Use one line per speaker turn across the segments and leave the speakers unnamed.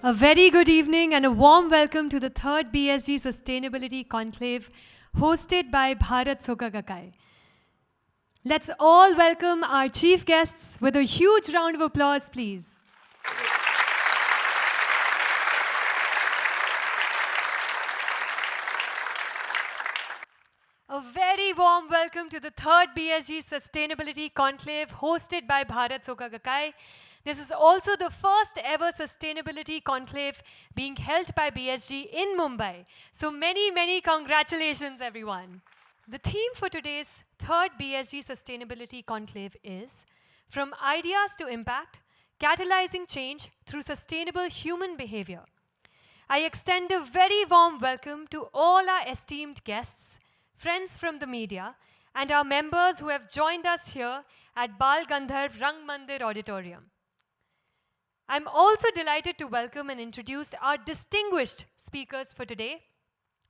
A very good evening and a warm welcome to the third BSG Sustainability Conclave hosted by Bharat Soka Gakkai. Let's all welcome our chief guests with a huge round of applause, please. A very warm welcome to the third BSG Sustainability Conclave hosted by Bharat Soka Gakkai. This is also the first ever Sustainability Conclave being held by BSG in Mumbai. So many congratulations, everyone. The theme for today's third BSG Sustainability Conclave is From Ideas to Impact, Catalyzing Change Through Sustainable Human Behavior. I extend a very warm welcome to all our esteemed guests, friends from the media, and our members who have joined us here at Bal Gandharv Rang Mandir Auditorium. I'm also delighted to welcome and introduce our distinguished speakers for today,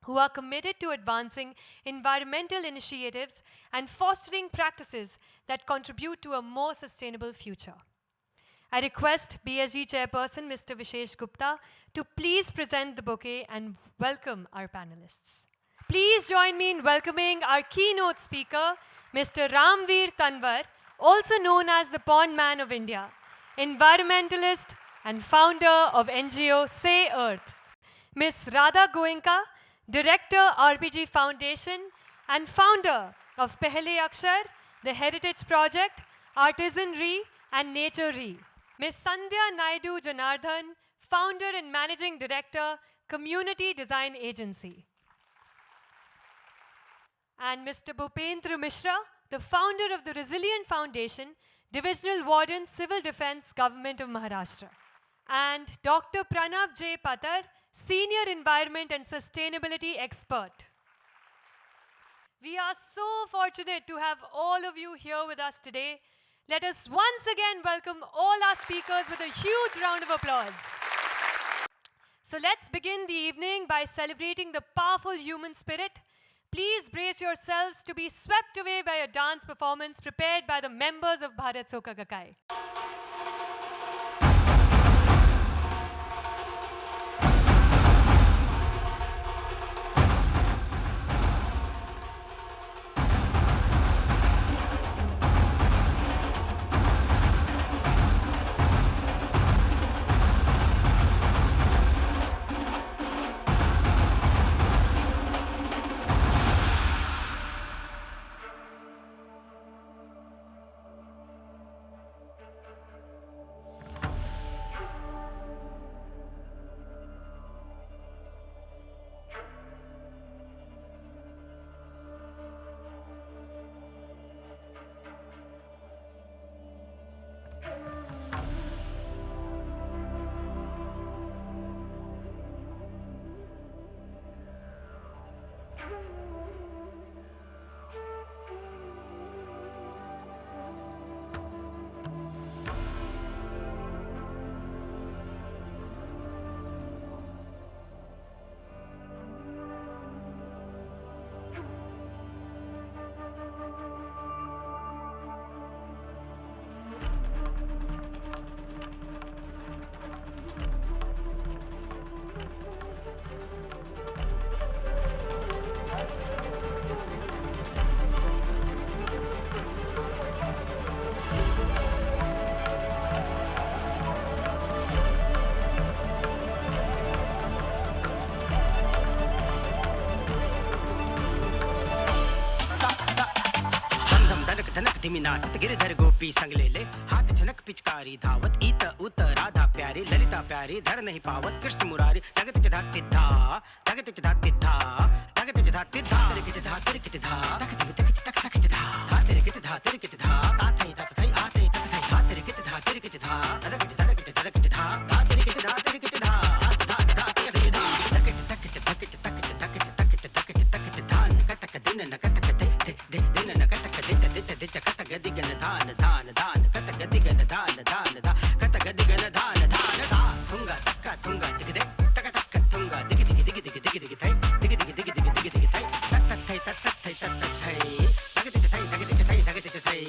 who are committed to advancing environmental initiatives and fostering practices that contribute to a more sustainable future. I request BSG Chairperson Mr. Vishesh Gupta to please present the bouquet and welcome our panelists. Please join me in welcoming our keynote speaker, Mr. Ramveer Tanwar, also known as the Pond Man of India, environmentalist and founder of NGO Say Earth. Ms. Radha Goenka, Director, RPG Foundation, and founder of Pehle Akshar, the Heritage Project, Artisanry, and Nature-Re. Ms. Sandhya Naidu Janardhan, founder and managing director, Community Design Agency. And Mr. Bhupendra Mishra, the founder of the Resilient Foundation, Divisional Warden, Civil Defense, Government of Maharashtra. And Dr. Pranav J. Patar, Senior Environment and Sustainability Expert. We are so fortunate to have all of you here with us today. Let us once again welcome all our speakers with a huge round of applause. So let's begin the evening by celebrating the powerful human spirit. Please brace yourselves to be swept away by a dance performance prepared by the members of Bharat Soka Gakkai.
धीमी नाचत गिरधर गोपी संग ले ले हाथ झनक पिचकारी धावत इत उत राधा प्यारी ललिता प्यारी धर नहीं पावत कृष्ण मुरारी तगत तिधा तिधा तगत तिधा तिधा तगत तिधा तिधा तेरे कित धा तेरे कित धा तगत तगत तक तक तिधा धा तेरे कित धा तेरे कित धा ता थई ता थई आते तक थई धा तेरे कित धा तेरे कित धा तगत तगत तगत धा धा तेरे कित धा तेरे कित धा धा धा तगत धा तगत तगत तगत तगत तगत तगत तगत तगत धा नकत तक दिन नकत तक दे दिन नकत तक दे कत गदिगन धान धान धान कत गदिगन धान धान धा कत गदिगन धान धान धा थुंगा तक्का थुंगा दिग दे तक तक थुंगा दिग दिग दिग दिग दिग दिग थई दिग दिग दिग दिग दिग दिग थई तक तक थई तक तक थई तक तक थई तक दिग थई तक दिग थई तक दिग थई तक दिग थई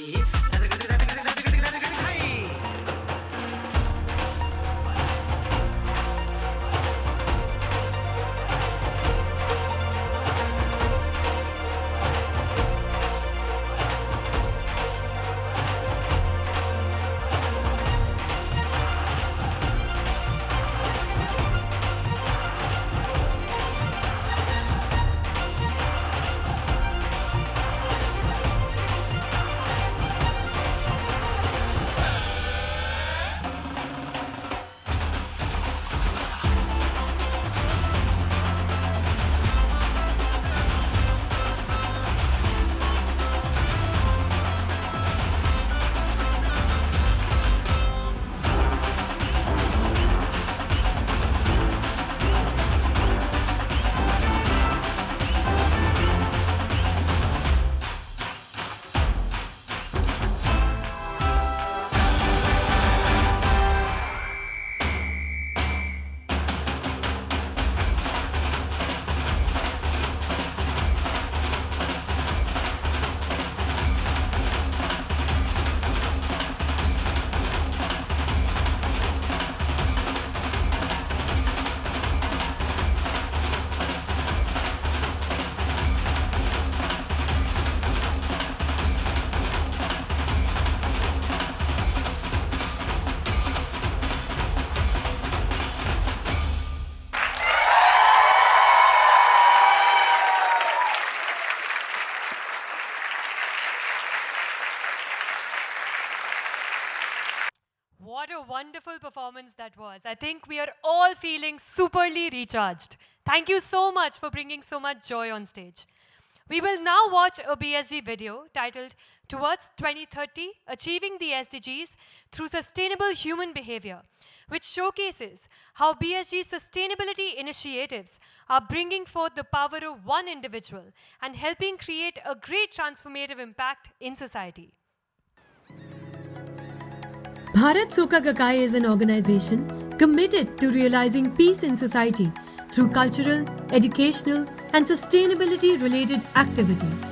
What a wonderful performance that was. I think we are all feeling superly recharged. Thank you so much for bringing so much joy on stage. We will now watch a BSG video titled Towards 2030, Achieving the SDGs Through Sustainable Human Behavior, which showcases how BSG sustainability initiatives are bringing forth the power of one individual and helping create a great transformative impact in society. Bharat Soka Gakkai is an organization committed to realizing peace in society through cultural, educational, and sustainability-related activities.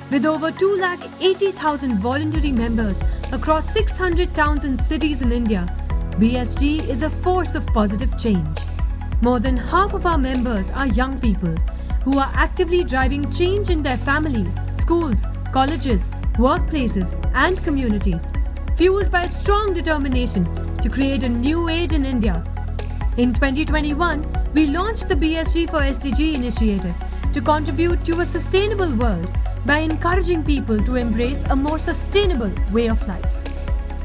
With over 280,000 voluntary members across 600 towns and cities in India, BSG is a force of positive change. More than half of our members are young people who are actively driving change in their families, schools, colleges, workplaces, and communities, fueled by strong determination to create a new age in India. In 2021, we launched the BSG for SDG initiative to contribute to a sustainable world by encouraging people to embrace a more sustainable way of life.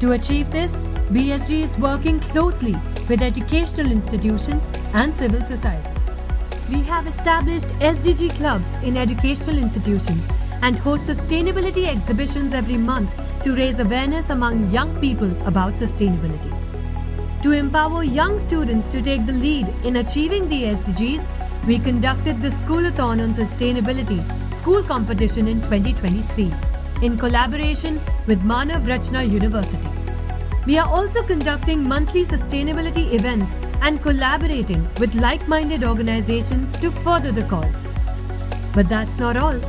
To achieve this, BSG is working closely with educational institutions and civil society. We have established SDG clubs in educational institutions and host sustainability exhibitions every month to raise awareness among young people about sustainability. To empower young students to take the lead in achieving the SDGs, we conducted the Schoolathon on Sustainability School Competition in 2023 in collaboration with Manav Rachna University. We are also conducting monthly sustainability events and collaborating with like-minded organizations to further the cause. But that's not all.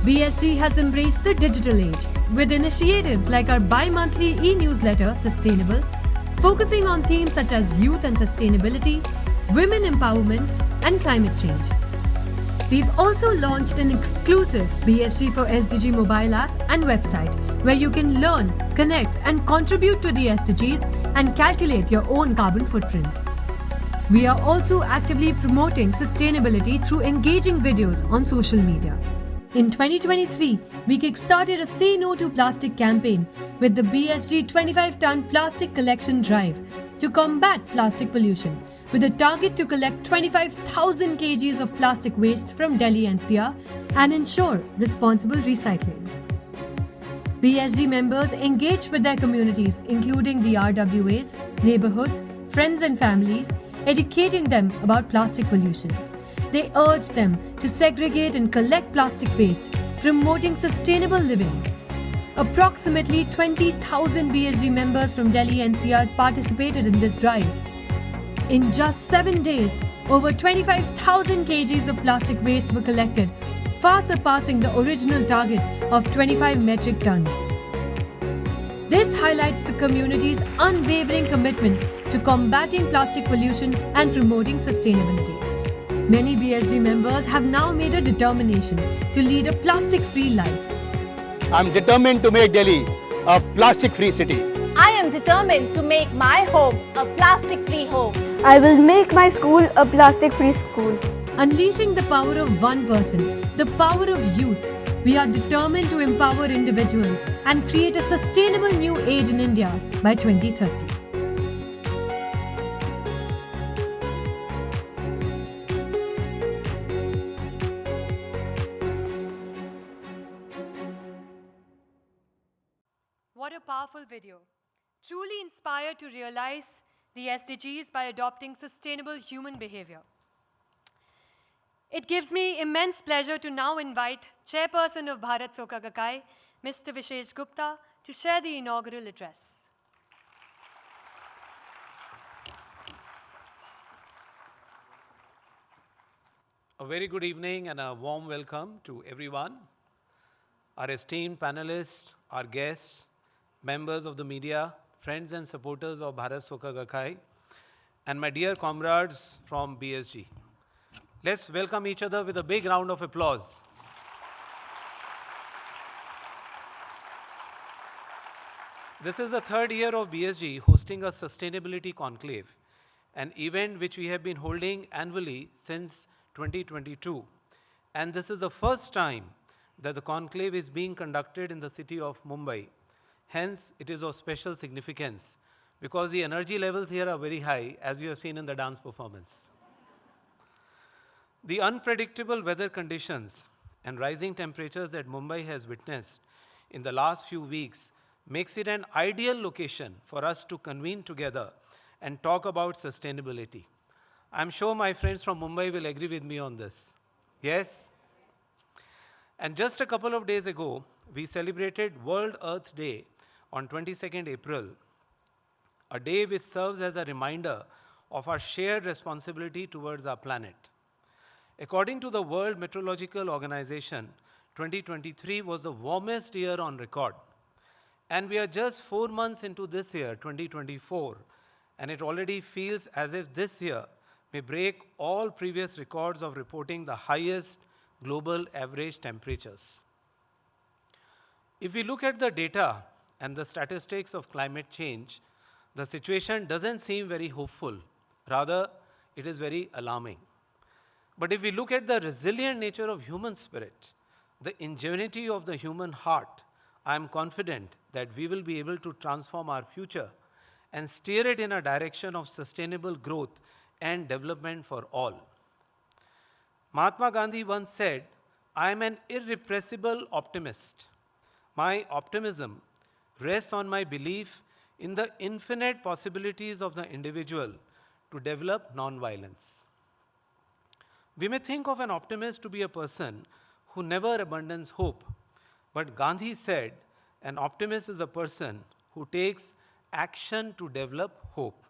BSG has embraced the digital age with initiatives like our bi-monthly e-newsletter, Sustainable, focusing on themes such as youth and sustainability, women empowerment, and climate change. We've also launched an exclusive BSG for SDG mobile app and website where you can learn, connect, and contribute to the SDGs and calculate your own carbon footprint. We are also actively promoting sustainability through engaging videos on social media. In 2023, we kickstarted a Say No to Plastic campaign with the BSG 25-ton plastic collection drive to combat plastic pollution, with a target to collect 25,000 kgs of plastic waste from Delhi NCR and ensure responsible recycling. BSG members engaged with their communities, including the RWAs, neighborhoods, friends and families, educating them about plastic pollution. They urge them to segregate and collect plastic waste, promoting sustainable living. Approximately 20,000 BSG members from Delhi NCR participated in this drive. In just 7 days, over 25,000 kgs of plastic waste were collected, far surpassing the original target of 25 metric tons. This highlights the community's unwavering commitment to combating plastic pollution and promoting sustainability. Many BSG members have now made a determination to lead a plastic-free life.
I'm determined to make Delhi a plastic-free city.
I am determined to make my home a plastic-free home.
I will make my school a plastic-free school.
Unleashing the power of one person, the power of youth, we are determined to empower individuals and create a sustainable new age in India by 2030. What a powerful video. Truly inspired to realize the SDGs by adopting sustainable human behavior. It gives me immense pleasure to now invite Chairperson of Bharat Soka Gakkai, Mr. Vishesh Gupta, to share the inaugural address.
A very good evening and a warm welcome to everyone, our esteemed panelists, our guests, members of the media, friends and supporters of Bharat Soka Gakkai, and my dear comrades from BSG. Let's welcome each other with a big round of applause. This is the third year of BSG hosting a sustainability conclave, an event which we have been holding annually since 2022. And this is the first time that the conclave is being conducted in the city of Mumbai. Hence, it is of special significance because the energy levels here are very high, as you have seen in the dance performance. The unpredictable weather conditions and rising temperatures that Mumbai has witnessed in the last few weeks makes it an ideal location for us to convene together and talk about sustainability. I'm sure my friends from Mumbai will agree with me on this. Yes? And just a couple of days ago, we celebrated World Earth Day on 22nd April, a day which serves as a reminder of our shared responsibility towards our planet. According to the World Meteorological Organization, 2023 was the warmest year on record. And we are just 4 months into this year, 2024, and it already feels as if this year may break all previous records of reporting the highest global average temperatures. If we look at the data and the statistics of climate change, the situation doesn't seem very hopeful. Rather, it is very alarming. But if we look at the resilient nature of human spirit, the ingenuity of the human heart, I am confident that we will be able to transform our future and steer it in a direction of sustainable growth and development for all. Mahatma Gandhi once said, "I am an irrepressible optimist. My optimism rests on my belief in the infinite possibilities of the individual to develop non-violence." We may think of an optimist to be a person who never abandons hope, but Gandhi said an optimist is a person who takes action to develop hope.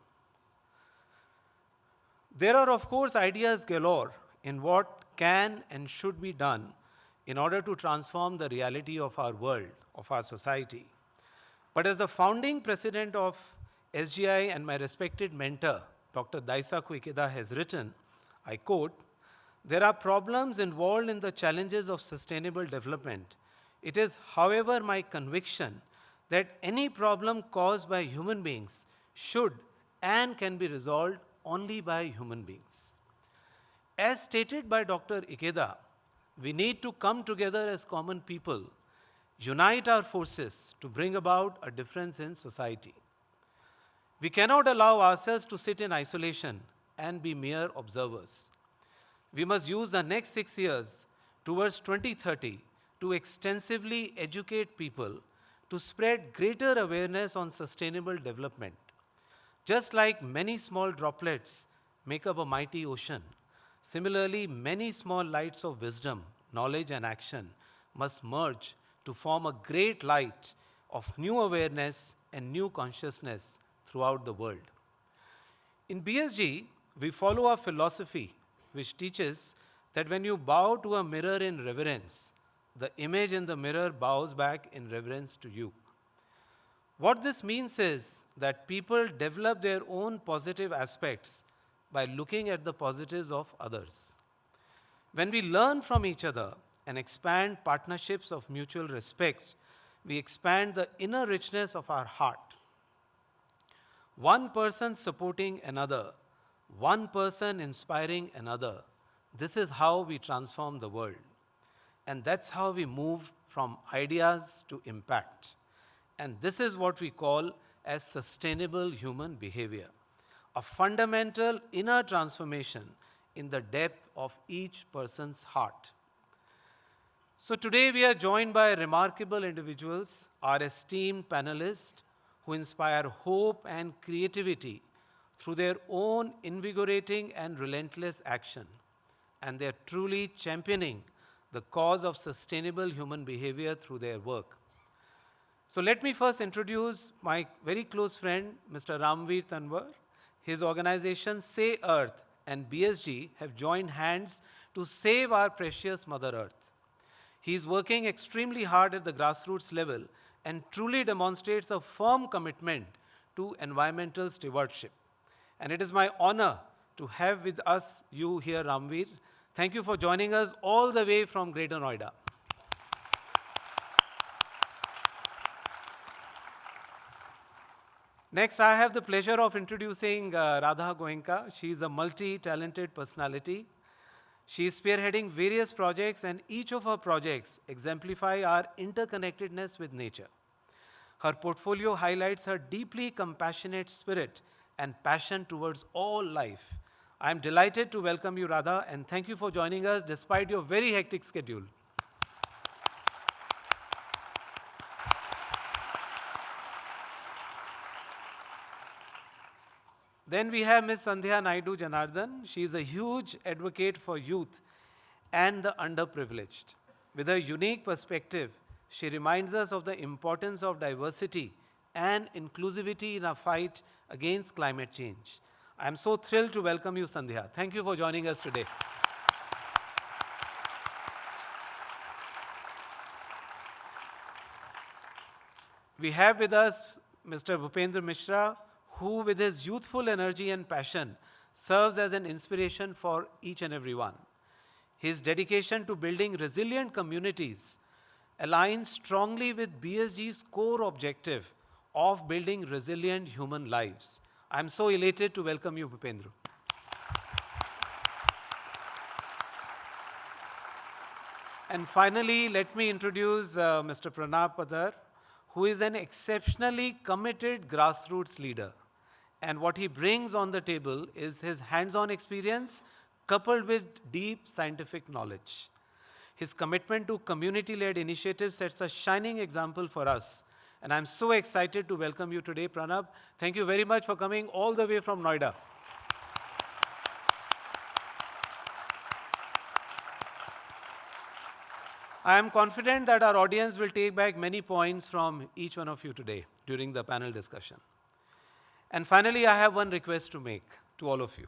There are, of course, ideas galore in what can and should be done in order to transform the reality of our world, of our society. But as the founding president of SGI and my respected mentor, Dr. Daisaku Ikeda, has written, I quote, "There are problems involved in the challenges of sustainable development. It is, however, my conviction that any problem caused by human beings should and can be resolved only by human beings." As stated by Dr. Ikeda, we need to come together as common people, unite our forces to bring about a difference in society. We cannot allow ourselves to sit in isolation and be mere observers. We must use the next 6 years towards 2030 to extensively educate people to spread greater awareness on sustainable development. Just like many small droplets make up a mighty ocean, similarly, many small lights of wisdom, knowledge, and action must merge to form a great light of new awareness and new consciousness throughout the world. In BSG, we follow a philosophy which teaches that when you bow to a mirror in reverence, the image in the mirror bows back in reverence to you. What this means is that people develop their own positive aspects by looking at the positives of others. When we learn from each other and expand partnerships of mutual respect, we expand the inner richness of our heart. One person supporting another, one person inspiring another, this is how we transform the world. And that's how we move from ideas to impact. And this is what we call as sustainable human behavior, a fundamental inner transformation in the depth of each person's heart. So today we are joined by remarkable individuals, our esteemed panelists, who inspire hope and creativity through their own invigorating and relentless action. And they are truly championing the cause of sustainable human behavior through their work. So let me first introduce my very close friend, Mr. Ramveer Tanwar. His organization, Say Earth, and BSG have joined hands to save our precious Mother Earth. He is working extremely hard at the grassroots level and truly demonstrates a firm commitment to environmental stewardship. And it is my honor to have with us you here, Ramveer. Thank you for joining us all the way from Greater Noida. Next, I have the pleasure of introducing Radha Goenka. She is a multi-talented personality. She is spearheading various projects, and each of her projects exemplify our interconnectedness with nature. Her portfolio highlights her deeply compassionate spirit and passion towards all life. I am delighted to welcome you, Radha, and thank you for joining us despite your very hectic schedule. Then we have Ms. Sandhya Naidu Janardhan. She is a huge advocate for youth and the underprivileged. With her unique perspective, she reminds us of the importance of diversity and inclusivity in our fight against climate change. I am so thrilled to welcome you, Sandhya. Thank you for joining us today. We have with us Mr. Bhupendra Mishra, who with his youthful energy and passion serves as an inspiration for each and every one. His dedication to building resilient communities aligns strongly with BSG's core objective of building resilient human lives. I am so elated to welcome you, Bhupendra. And finally, let me introduce Mr. Pranab Padar, who is an exceptionally committed grassroots leader. And what he brings on the table is his hands-on experience coupled with deep scientific knowledge. His commitment to community-led initiatives sets a shining example for us. And I'm so excited to welcome you today, Pranab. Thank you very much for coming all the way from Noida. I am confident that our audience will take back many points from each one of you today during the panel discussion. And finally, I have one request to make to all of you.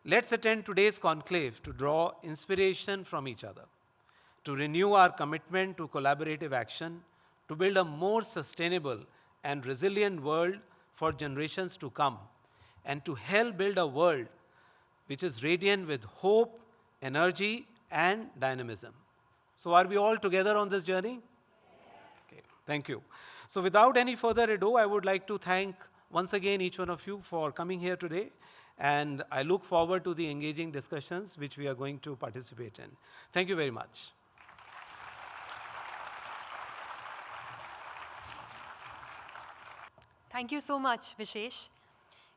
Let's attend today's conclave to draw inspiration from each other, to renew our commitment to collaborative action, to build a more sustainable and resilient world for generations to come, and to help build a world which is radiant with hope, energy, and dynamism. So are we all together on this journey? Okay, thank you. So without any further ado, I would like to thank once again each one of you for coming here today, and I look forward to the engaging discussions which we are going to participate in. Thank you very much.
Thank you so much, Vishesh.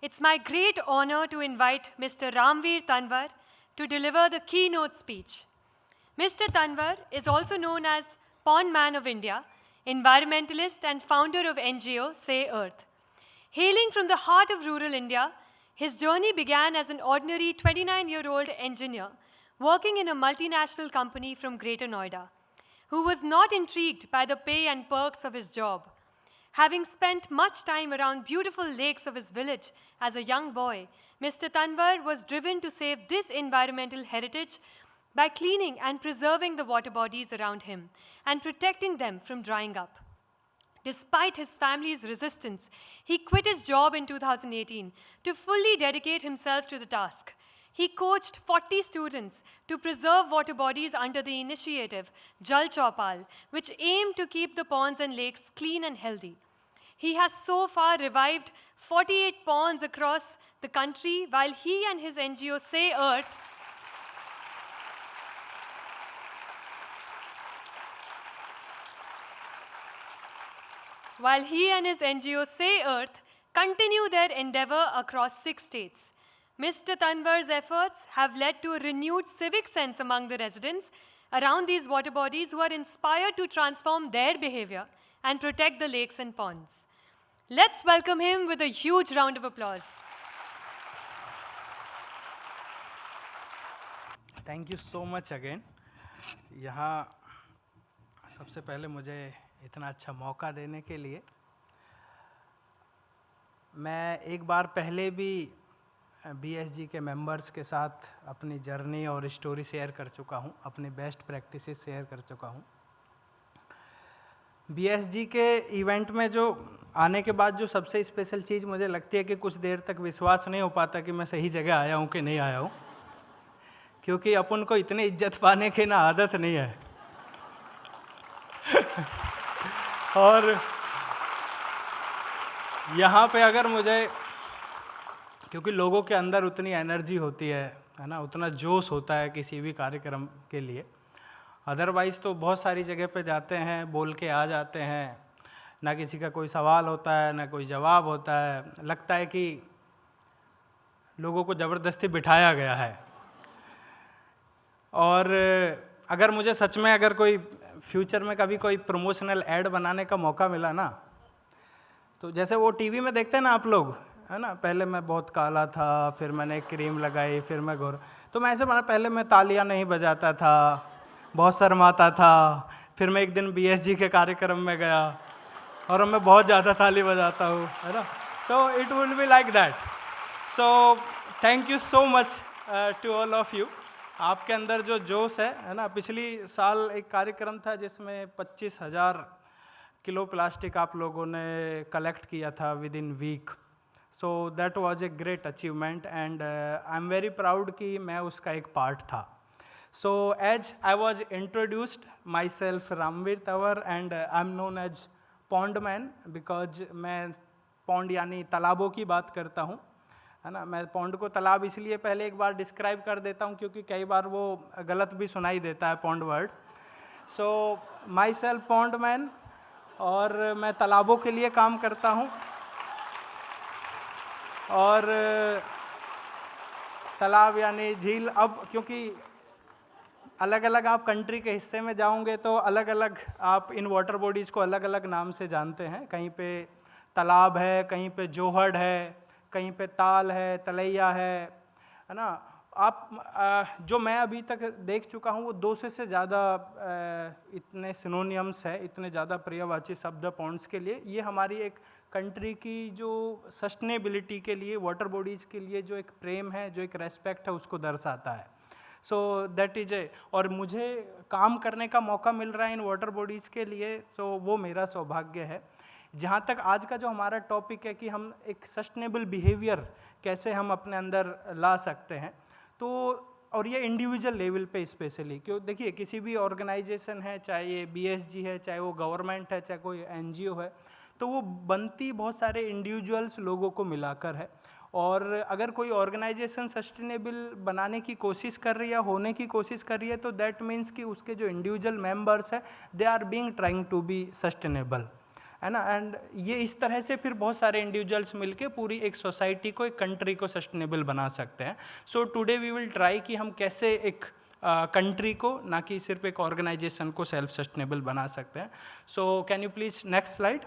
It's my great honor to invite Mr. Ramveer Tanwar to deliver the keynote speech. Mr. Tanwar is also known as Pond Man of India, environmentalist and founder of NGO Say Earth. Hailing from the heart of rural India, his journey began as an ordinary 29-year-old engineer working in a multinational company from Greater Noida, who was not intrigued by the pay and perks of his job. Having spent much time around beautiful lakes of his village as a young boy, Mr. Tanwar was driven to save this environmental heritage by cleaning and preserving the water bodies around him and protecting them from drying up. Despite his family's resistance, he quit his job in 2018 to fully dedicate himself to the task. He coached 40 students to preserve water bodies under the initiative Jal Chaupal, which aimed to keep the ponds and lakes clean and healthy. He has so far revived 48 ponds across the country, while he and his NGO Say Earth Say Earth continue their endeavor across 6 states. Mr. Tanwar's efforts have led to a renewed civic sense among the residents around these water bodies who are inspired to transform their behavior and protect the lakes and ponds. Let's welcome him with a huge round of applause.
Thank you so much again. यहाँ सबसे पहले मुझे इतना अच्छा मौका देने के लिए, मैं एक बार पहले भी BSG के मेंबर्स के साथ अपनी जर्नी और स्टोरी शेयर कर चुका हूँ, अपनी बेस्ट प्रैक्टिसेस शेयर कर चुका हूँ। BSG के इवेंट में जो आने के बाद जो सबसे स्पेशल चीज़ मुझे लगती है कि कुछ देर तक विश्वास नहीं हो पाता कि मैं सही जगह आया हूँ कि नहीं आया हूँ, क्योंकि अपन को इतनी इज्जत पाने की ना आदत नहीं है। और यहाँ पे अगर मुझे, क्योंकि लोगों के अंदर उतनी एनर्जी होती है ना, उतना जोश होता है किसी भी कार्यक्रम के लिए। अदरवाइज़ तो बहुत सारी जगह पे जाते हैं, बोल के आ जाते हैं, ना किसी का कोई सवाल होता है, ना कोई जवाब होता है। लगता है कि लोगों को ज़बरदस्ती बिठाया गया है। और अगर मुझे सच में अगर कोई फ्यूचर में कभी कोई प्रमोशनल ऐड बनाने का मौका मिला ना, तो जैसे वो टीवी में देखते हैं ना आप लोग, है ना, पहले मैं बहुत काला था, फिर मैंने क्रीम लगाई, फिर मैं गोरा, तो मैं ऐसे बना, पहले मैं तालियां नहीं बजाता था, बहुत शर्माता था, फिर मैं एक दिन BSG के कार्यक्रम में गया और अब मैं बहुत ज़्यादा ताली बजाता हूँ, है ना। तो it will be like that. So thank you so much to all of you. आपके अंदर जो जोश है ना, पिछली साल एक कार्यक्रम था जिसमें 25,000 किलो प्लास्टिक आप लोगों ने कलेक्ट किया था within week. So that was a great achievement and I am very proud कि मैं उसका एक पार्ट था। So as I was introduced myself Ramveer Tanwar and I am known as pond man, because मैं pond यानी तालाबों की बात करता हूँ, है ना। मैं पॉन्ड को तालाब इसलिए पहले एक बार डिस्क्राइब कर देता हूँ क्योंकि कई बार वो गलत भी सुनाई देता है pond word. So my self pond man, और मैं तालाबों के लिए काम करता हूँ। और तालाब यानी झील, अब क्योंकि अलग अलग आप कंट्री के हिस्से में जाओगे तो अलग अलग आप इन वाटर बॉडीज़ को अलग अलग नाम से जानते हैं। कहीं पे तालाब है, कहीं पे जोहड़ है, कहीं पे ताल है, तलैया है ना। आप जो मैं अभी तक देख चुका हूँ वो 200 से ज़्यादा इतने सिनोनियम्स है, इतने ज़्यादा पर्यायवाची शब्द पॉन्ड्स के लिए। ये हमारी एक कंट्री की जो सस्टेनेबिलिटी के लिए, वाटर बॉडीज़ के लिए जो एक प्रेम है, जो एक रेस्पेक्ट है, उसको दर्शाता है। सो दैट इज ए, और मुझे काम करने का मौका मिल रहा है इन वाटर बॉडीज़ के लिए, सो वो मेरा सौभाग्य है। जहाँ तक आज का जो हमारा टॉपिक है कि हम एक सस्टेनेबल बिहेवियर कैसे हम अपने अंदर ला सकते हैं, तो और ये इंडिविजुअल लेवल पे स्पेशली, क्यों देखिए किसी भी ऑर्गेनाइजेशन है, चाहे ये BSG है, चाहे वो गवर्नमेंट है, चाहे कोई NGO है, तो वो बनती बहुत सारे इंडिविजुअल्स लोगों को मिलाकर है। और अगर कोई ऑर्गेनाइजेशन सस्टेनेबल बनाने की कोशिश कर रही है, होने की कोशिश कर रही है, तो दैट मीन्स कि उसके जो इंडिविजुअल मेंबर्स हैं they are being trying to be sustainable, है ना। एंड ये इस तरह से फिर बहुत सारे इंडिविजुअल्स मिलके पूरी एक सोसाइटी को, एक कंट्री को सस्टेनेबल बना सकते हैं। So today we will try कि हम कैसे एक कंट्री को, ना कि सिर्फ एक ऑर्गेनाइजेशन को सेल्फ सस्टेनेबल बना सकते हैं। So can you please next slide.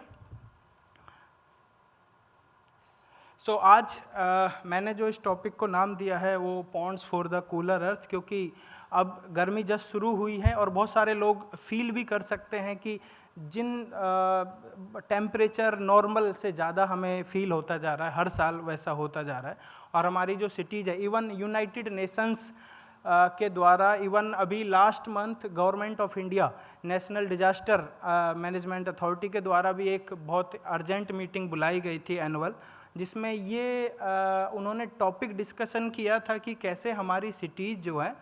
So आज मैंने जो इस टॉपिक को नाम दिया है वो पॉन्ड्स फॉर द कूलर अर्थ, क्योंकि अब गर्मी जस्ट शुरू हुई है और बहुत सारे लोग फील भी कर सकते हैं कि जिन टेम्परेचर नॉर्मल से ज़्यादा हमें फील होता जा रहा है, हर साल वैसा होता जा रहा है। और हमारी जो सिटीज़ है, इवन यूनाइटेड नेशंस के द्वारा, इवन अभी last month government of India national disaster management authority के द्वारा भी एक बहुत अर्जेंट मीटिंग बुलाई गई थी एनुअल, जिसमें ये उन्होंने टॉपिक डिस्कशन किया था कि कैसे हमारी सिटीज़ जो है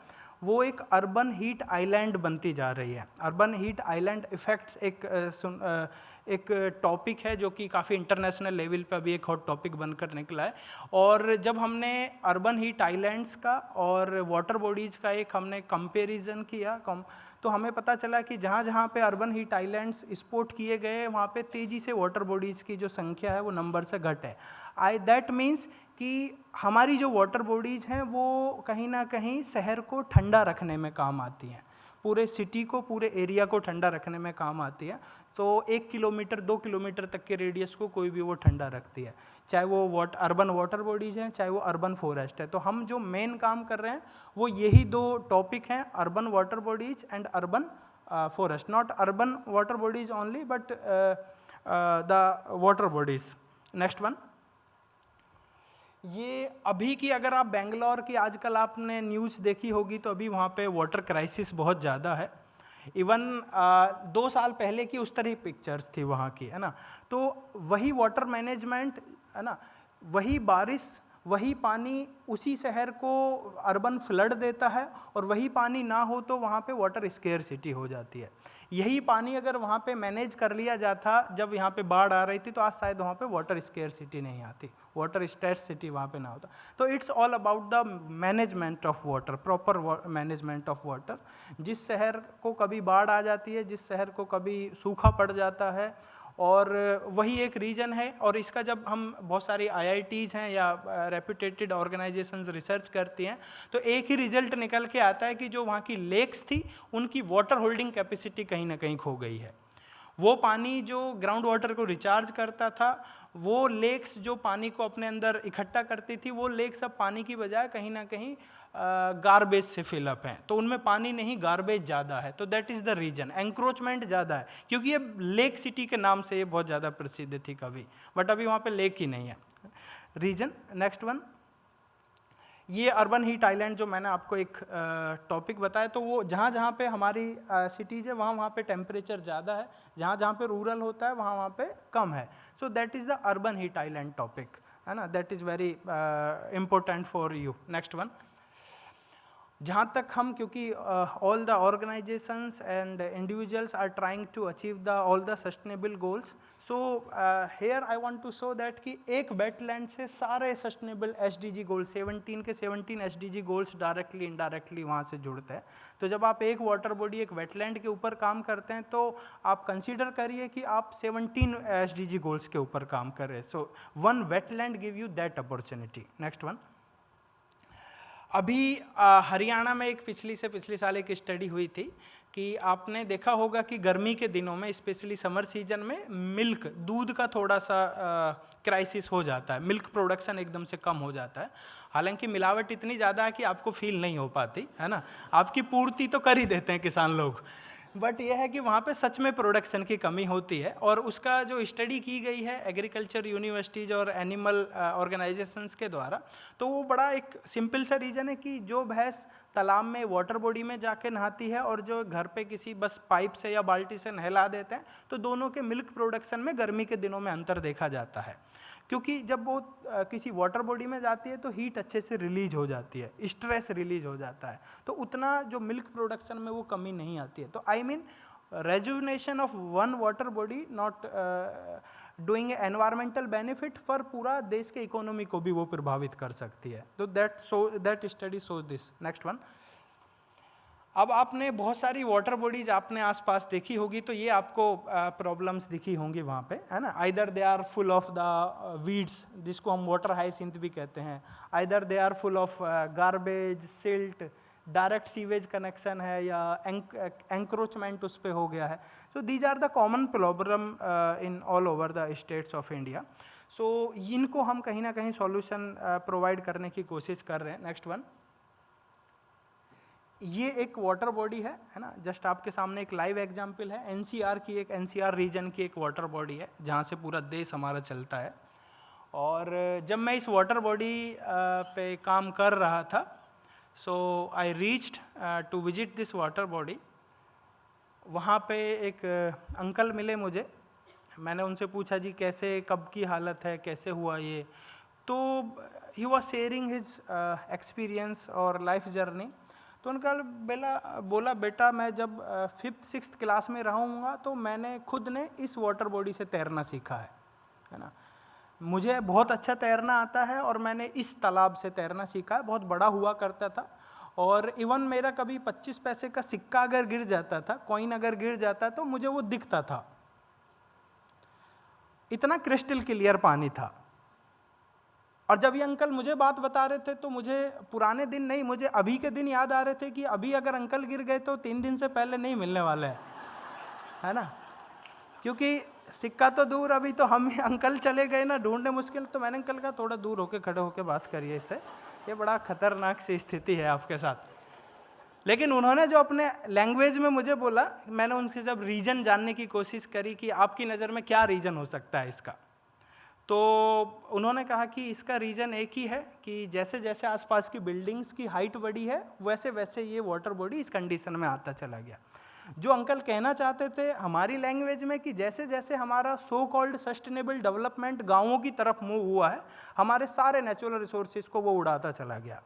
वो एक अर्बन हीट आइलैंड बनती जा रही है। अर्बन हीट आइलैंड इफ़ेक्ट्स एक टॉपिक है जो कि काफ़ी इंटरनेशनल लेवल पे अभी एक हॉट टॉपिक बनकर निकला है। और जब हमने अर्बन हीट आइलैंड्स का और वाटर बॉडीज़ का एक हमने कंपैरिजन किया तो हमें पता चला कि जहाँ जहाँ पे अर्बन हीट आइलैंड्स स्पॉट किए गए वहाँ पे तेज़ी से वाटर बॉडीज़ की जो संख्या है वो नंबर से घट है। दैट मीन्स कि हमारी जो वाटर बॉडीज़ हैं वो कहीं ना कहीं शहर को ठंडा रखने में काम आती हैं, पूरे सिटी को, पूरे एरिया को ठंडा रखने में काम आती है। तो 1 किलोमीटर 2 किलोमीटर तक के रेडियस को कोई भी वो ठंडा रखती है, चाहे वो अर्बन वाटर बॉडीज़ हैं, चाहे वो अर्बन फॉरेस्ट है। तो हम जो मेन काम कर रहे हैं वो यही 2 टॉपिक हैं, urban water bodies and urban forest. Not urban water bodies only but the water bodies. Next one. ये अभी की अगर आप बेंगलोर की आजकल आपने न्यूज़ देखी होगी तो अभी वहाँ पे वाटर क्राइसिस बहुत ज़्यादा है। इवन 2 साल पहले की उस तरह पिक्चर्स थी वहाँ की, है ना। तो वही वाटर मैनेजमेंट, है ना, वही बारिश, वही पानी उसी शहर को अर्बन फ्लड देता है, और वही पानी ना हो तो वहाँ पे वाटर स्केर्सिटी हो जाती है। यही पानी अगर वहाँ पे मैनेज कर लिया जाता जब यहाँ पे बाढ़ आ रही थी तो आज शायद वहाँ पे वाटर स्केर्सिटी नहीं आती, वाटर स्कैर्सिटी वहाँ पे ना होता। तो it's all about the management of water, proper management of water. जिस शहर को कभी बाढ़ आ जाती है, जिस शहर को कभी सूखा पड़ जाता है, और वही एक रीजन है। और इसका जब हम बहुत सारी IITs हैं या रेप्यूटेटेड ऑर्गेनाइजेशंस रिसर्च करती हैं तो एक ही रिजल्ट निकल के आता है कि जो वहाँ की लेक्स थी उनकी वाटर होल्डिंग कैपेसिटी कहीं ना कहीं खो गई है। वो पानी जो ग्राउंड वाटर को रिचार्ज करता था, वो लेक्स जो पानी को अपने अंदर इकट्ठा करती थी, वो लेक्स अब पानी की बजाय कहीं ना कहीं गार्बेज से फिलअप हैं। तो उनमें पानी नहीं, गार्बेज ज़्यादा है। तो that is the reason, encroachment ज़्यादा है, क्योंकि ये लेक सिटी के नाम से ये बहुत ज़्यादा प्रसिद्ध थी कभी, बट अभी वहाँ पे लेक ही नहीं है। रीजन नेक्स्ट वन, ये अर्बन हीट आइलैंड जो मैंने आपको एक टॉपिक बताया, तो वो जहाँ जहाँ पे हमारी सिटीज़ है वहाँ वहाँ पे टेम्परेचर ज़्यादा है, जहाँ जहाँ पे रूरल होता है वहाँ वहाँ पे कम है। So that is the urban heat island topic, है ना, that is very important for you. Next one, जहाँ तक हम, क्योंकि all the organisations and individuals are trying to achieve the all the sustainable goals, so here I want to show that कि एक wetland से सारे सस्टेनेबल SDG गोल्स, 17 के 17 SDG goals directly indirectly वहाँ से जुड़ते हैं। तो जब आप एक वाटर बॉडी, एक वेटलैंड के ऊपर काम करते हैं तो आप कंसीडर करिए कि आप 17 SDG गोल्स के ऊपर काम कर रहे हैं। So one wetland give you that opportunity. Next one, अभी हरियाणा में एक पिछली साल एक स्टडी हुई थी कि आपने देखा होगा कि गर्मी के दिनों में, स्पेशली समर सीजन में, मिल्क, दूध का थोड़ा सा क्राइसिस हो जाता है, मिल्क प्रोडक्शन एकदम से कम हो जाता है। हालांकि मिलावट इतनी ज़्यादा है कि आपको फील नहीं हो पाती, है ना, आपकी पूर्ति तो कर ही देते हैं किसान लोग, बट यह है कि वहाँ पे सच में प्रोडक्शन की कमी होती है। और उसका जो स्टडी की गई है एग्रीकल्चर यूनिवर्सिटीज़ और एनिमल ऑर्गेनाइजेशंस के द्वारा, तो वो बड़ा एक सिंपल सा रीज़न है कि जो भैंस तालाब में, वाटर बॉडी में जाके नहाती है और जो घर पे किसी बस पाइप से या बाल्टी से नहला देते हैं, तो दोनों के मिल्क प्रोडक्शन में गर्मी के दिनों में अंतर देखा जाता है। क्योंकि जब वो किसी वाटर बॉडी में जाती है तो हीट अच्छे से रिलीज हो जाती है, स्ट्रेस रिलीज हो जाता है, तो उतना जो मिल्क प्रोडक्शन में वो कमी नहीं आती है। तो I mean rejuvenation of one water body not doing environmental benefit, पर पूरा देश के इकोनॉमी को भी वो प्रभावित कर सकती है। तो that study show this. Next one, अब आपने बहुत सारी वाटर बॉडीज आपने आसपास देखी होगी, तो ये आपको प्रॉब्लम्स दिखी होंगी वहाँ पे, है ना। Either they are full of the weeds, जिसको हम वाटर हाइसिंथ भी कहते हैं, either they are full of garbage, silt, direct sewage connection है, या एंक्रोचमेंट उस पर हो गया है। So these are the common problem in all over the states of India. So इनको हम कहीं ना कहीं सॉल्यूशन प्रोवाइड करने की कोशिश कर रहे हैं। नेक्स्ट वन, ये एक वाटर बॉडी है ना, जस्ट आपके सामने एक लाइव एग्जाम्पल है। NCR की, एक NCR रीजन की एक वाटर बॉडी है जहाँ से पूरा देश हमारा चलता है। और जब मैं इस वाटर बॉडी पे काम कर रहा था, so I reached to visit this water body. वहाँ पे एक अंकल मिले मुझे, मैंने उनसे पूछा जी कैसे, कब की हालत है, कैसे हुआ ये, तो he was sharing his experience और लाइफ जर्नी। तो उनका बोला बेटा, मैं जब 5th 6th क्लास में रहूँगा तो मैंने खुद ने इस वाटर बॉडी से तैरना सीखा है ना। मुझे बहुत अच्छा तैरना आता है और मैंने इस तालाब से तैरना सीखा है। बहुत बड़ा हुआ करता था और इवन मेरा कभी 25 पैसे का सिक्का अगर गिर जाता था, कॉइन अगर गिर जाता, तो मुझे वो दिखता था, इतना क्रिस्टल क्लियर पानी था। और जब ये अंकल मुझे बात बता रहे थे तो मुझे पुराने दिन नहीं, मुझे अभी के दिन याद आ रहे थे कि अभी अगर अंकल गिर गए तो 3 दिन से पहले नहीं मिलने वाले है ना। क्योंकि सिक्का तो दूर, अभी तो हम अंकल चले गए ना ढूंढने मुश्किल। तो मैंने अंकल का थोड़ा दूर होके खड़े होके बात करिए इससे, ये बड़ा खतरनाक सी स्थिति है आपके साथ। लेकिन उन्होंने जो अपने लैंग्वेज में मुझे बोला, मैंने उनसे जब रीजन जानने की कोशिश करी कि आपकी नज़र में क्या रीजन हो सकता है इसका, तो उन्होंने कहा कि इसका रीज़न एक ही है कि जैसे जैसे आसपास की बिल्डिंग्स की हाइट बढ़ी है, वैसे वैसे ये वाटर बॉडी इस कंडीशन में आता चला गया। जो अंकल कहना चाहते थे हमारी लैंग्वेज में कि जैसे जैसे हमारा सो कॉल्ड सस्टेनेबल डेवलपमेंट गाँवों की तरफ मूव हुआ है, हमारे सारे नेचुरल रिसोर्सेज को वो उड़ाता चला गया।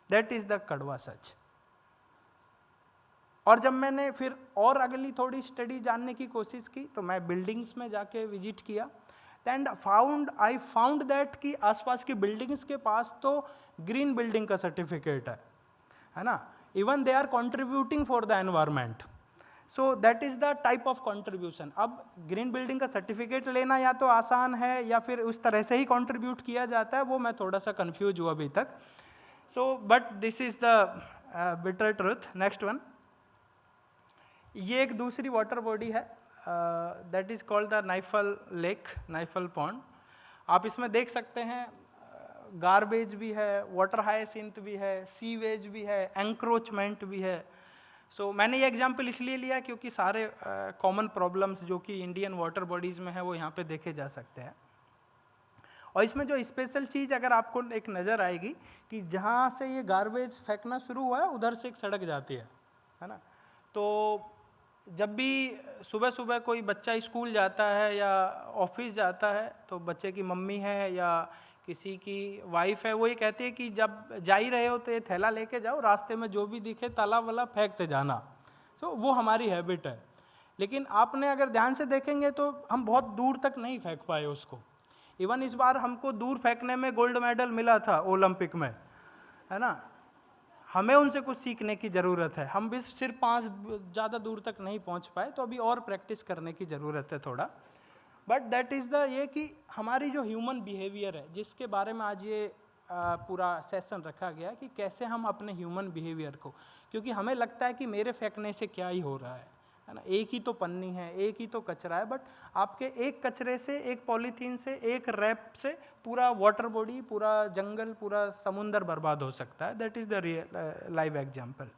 दैट इज़ द कड़वा सच। और जब मैंने फिर और अगली थोड़ी स्टडी जानने की कोशिश की, तो मैं बिल्डिंग्स में जाके विजिट किया एंड आई फाउंड दैट कि आसपास की बिल्डिंग्स के पास तो ग्रीन बिल्डिंग का सर्टिफिकेट है ना, even they are contributing for the environment. So that is the type of contribution. अब ग्रीन बिल्डिंग का सर्टिफिकेट लेना या तो आसान है या फिर उस तरह से ही कंट्रीब्यूट किया जाता है, वो मैं थोड़ा सा कंफ्यूज हुआ अभी तक. So but this is the bitter truth. Next one, ये एक दूसरी वाटर बॉडी है, दैट इज़ कॉल्ड द नाइफल लेक, नाइफल पॉन्ड. आप इसमें देख सकते हैं गार्बेज भी है, वाटर हाइसिंथ भी है, सीवेज भी है, एंक्रोचमेंट भी है. सो मैंने ये एग्जांपल इसलिए लिया क्योंकि सारे कॉमन प्रॉब्लम्स जो कि इंडियन वाटर बॉडीज़ में है वो यहाँ पे देखे जा सकते हैं. और इसमें जो स्पेशल चीज़ अगर आपको एक नज़र आएगी कि जहाँ से ये गार्बेज फेंकना शुरू हुआ है उधर से एक सड़क जाती है ना. तो जब भी सुबह सुबह कोई बच्चा स्कूल जाता है या ऑफिस जाता है तो बच्चे की मम्मी है या किसी की वाइफ है, वो ये कहती है कि जब जा ही रहे हो तो ये थैला लेके जाओ, रास्ते में जो भी दिखे ताला वाला फेंकते जाना. तो वो हमारी हैबिट है. लेकिन आपने अगर ध्यान से देखेंगे तो हम बहुत दूर तक नहीं फेंक पाए उसको. इवन इस बार हमको दूर फेंकने में गोल्ड मेडल मिला था ओलंपिक में, है ना. हमें उनसे कुछ सीखने की ज़रूरत है. हम भी सिर्फ 5 ज़्यादा दूर तक नहीं पहुंच पाए, तो अभी और प्रैक्टिस करने की ज़रूरत है थोड़ा. बट दैट इज़ द ये कि हमारी जो ह्यूमन बिहेवियर है, जिसके बारे में आज ये पूरा सेशन रखा गया कि कैसे हम अपने ह्यूमन बिहेवियर को, क्योंकि हमें लगता है कि मेरे फेंकने से क्या ही हो रहा है ना. एक ही तो पन्नी है, एक ही तो कचरा है, बट आपके एक कचरे से, एक पॉलीथीन से, एक रैप से पूरा वाटर बॉडी, पूरा जंगल, पूरा समुंदर बर्बाद हो सकता है. That is the real live example.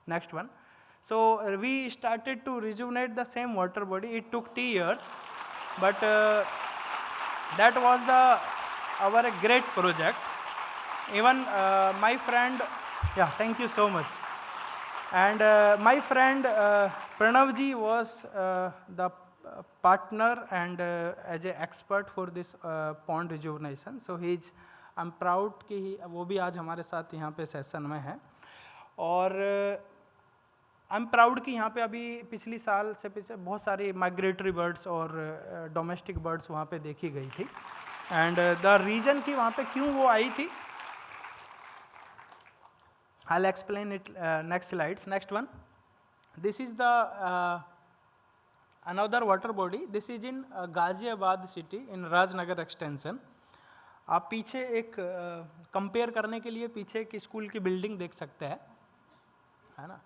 Next one. So we started to rejuvenate the same water body. It took 3 years, but that was our great project. Even my friend, yeah, thank you so much. And my friend Pranav ji was the partner and as an expert for this pond rejuvenation. So I'm proud कि वो भी आज हमारे साथ यहाँ पे session में है. और आई एम प्राउड कि यहाँ पे अभी पिछली साल से पीछे बहुत सारी माइग्रेटरी बर्ड्स और डोमेस्टिक बर्ड्स वहाँ पे देखी गई थी. एंड द रीज़न कि वहाँ पे क्यों वो आई थी, I will explain it next slides. Next one. This is the another water body. This is in Ghaziabad city in Rajnagar extension. आप पीछे एक कंपेयर करने के लिए पीछे एक स्कूल की बिल्डिंग देख सकते हैं, है ना.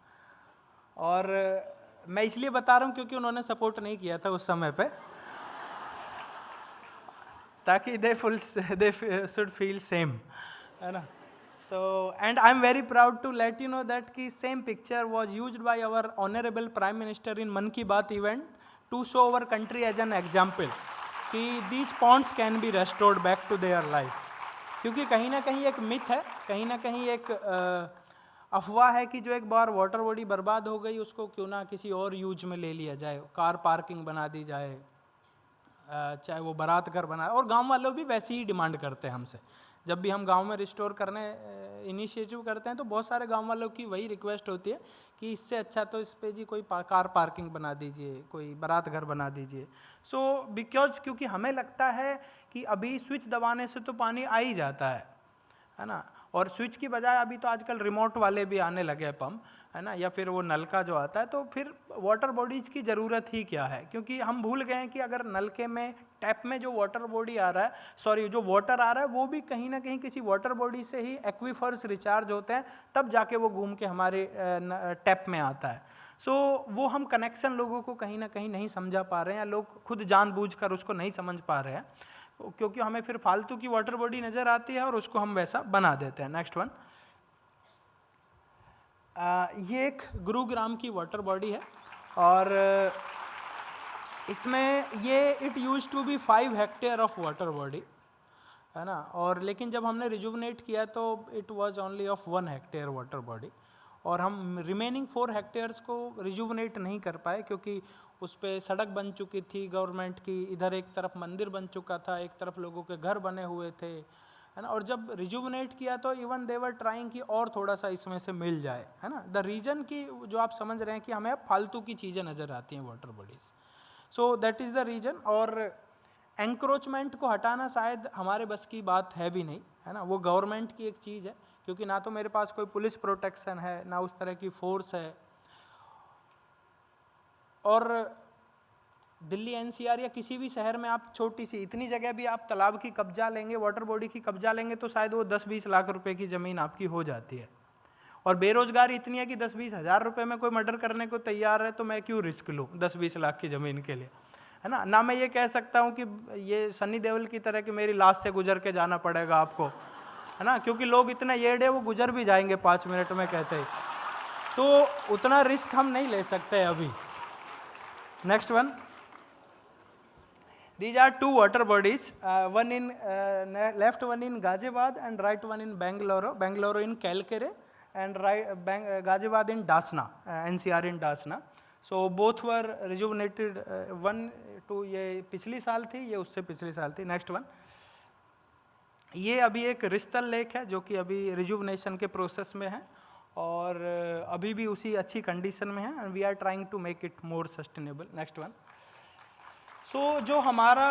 और मैं इसलिए बता रहा हूँ क्योंकि उन्होंने सपोर्ट नहीं किया था उस समय पे, ताकि दे शुड फील सेम, है ना. So and I am very proud to let you know that कि same picture was used by our honourable prime minister in Mann ki Baat event to show our country as an example कि these ponds can be restored back to their life. क्योंकि कहीं ना कहीं एक myth है, कहीं ना कहीं एक अफवाह है कि जो एक बार वाटर बॉडी बर्बाद हो गई उसको क्यों ना किसी और यूज में ले लिया जाए, कार पार्किंग बना दी जाए, चाहे वो बारात घर बनाए. और गांव वालों भी वैसे ही डिमांड करते हैं हमसे. जब भी हम गांव में रिस्टोर करने इनिशिएटिव करते हैं तो बहुत सारे गांव वालों की वही रिक्वेस्ट होती है कि इससे अच्छा तो इस पे जी कोई कार पार्किंग बना दीजिए, कोई बारात घर बना दीजिए. सो बिकॉज क्योंकि हमें लगता है कि अभी स्विच दबाने से तो पानी आ ही जाता है ना. और स्विच की बजाय अभी तो आजकल रिमोट वाले भी आने लगे हैं पंप, है ना, या फिर वो नलका जो आता है. तो फिर वाटर बॉडीज़ की ज़रूरत ही क्या है, क्योंकि हम भूल गए हैं कि अगर नलके में, टैप में जो वाटर बॉडी आ रहा है, सॉरी जो वाटर आ रहा है वो भी कहीं ना कहीं किसी वाटर बॉडी से ही एक्वीफर्स रिचार्ज होते हैं, तब जाके वो घूम के हमारे टैप में आता है. सो वो हम कनेक्शन लोगों को कहीं ना कहीं नहीं समझा पा रहे हैं, या लोग खुद जानबूझकर उसको नहीं समझ पा रहे हैं, क्योंकि हमें फिर फालतू की वाटर बॉडी नज़र आती है और उसको हम वैसा बना देते हैं. Next one. ये एक गुरुग्राम की वाटर बॉडी है और इसमें ये it use to be 5 hectare of water body, है ना. और लेकिन जब हमने रिजुवनेट किया तो it was only of 1 hectare water body. और हम रिमेनिंग 4 हेक्टेयर्स को रिजुवनेट नहीं कर पाए क्योंकि उस पर सड़क बन चुकी थी गवर्नमेंट की, इधर एक तरफ मंदिर बन चुका था, एक तरफ लोगों के घर बने हुए थे, है ना. और जब रिजुवनेट किया तो इवन दे वर ट्राइंग कि और थोड़ा सा इसमें से मिल जाए, है ना. द रीज़न की जो आप समझ रहे हैं कि हमें अब फालतू की चीज़ें नज़र आती हैं water bodies. So that is the reason. और एंक्रोचमेंट को हटाना शायद हमारे बस की बात है भी नहीं, है ना. वो गवर्नमेंट की एक चीज़ है, क्योंकि ना तो मेरे पास कोई पुलिस प्रोटेक्शन है, ना उस तरह की फोर्स है. और दिल्ली एनसीआर या किसी भी शहर में आप छोटी सी इतनी जगह भी आप तालाब की कब्जा लेंगे, वाटर बॉडी की कब्जा लेंगे तो शायद वो 10-20 लाख रुपए की ज़मीन आपकी हो जाती है। और बेरोजगारी इतनी है कि 10-20 हज़ार रुपये में कोई मर्डर करने को तैयार है, तो मैं क्यों रिस्क लूँ 10-20 लाख की ज़मीन के लिए, है ना। ना मैं ये कह सकता हूँ कि ये सनी देओल की तरह कि मेरी लाश से गुजर के जाना पड़ेगा आपको, है ना, क्योंकि लोग इतने येड़े वो गुजर भी जाएंगे 5 मिनट में कहते ही, तो उतना रिस्क हम नहीं ले सकते अभी। Next one, these are 2 water bodies, one in left one in Ghaziabad and right one in Bangalore in Kalkere and Ghaziabad in Dasna, NCR in Dasna. So both were rejuvenated, one to ये पिछली साल थी, ये उससे पिछली साल थी। Next one, ये अभी एक रिस्तल लेक है जो कि अभी रिजुवनेशन के प्रोसेस में है और अभी भी उसी अच्छी कंडीशन में है and we are trying to make it more sustainable. Next one, so जो हमारा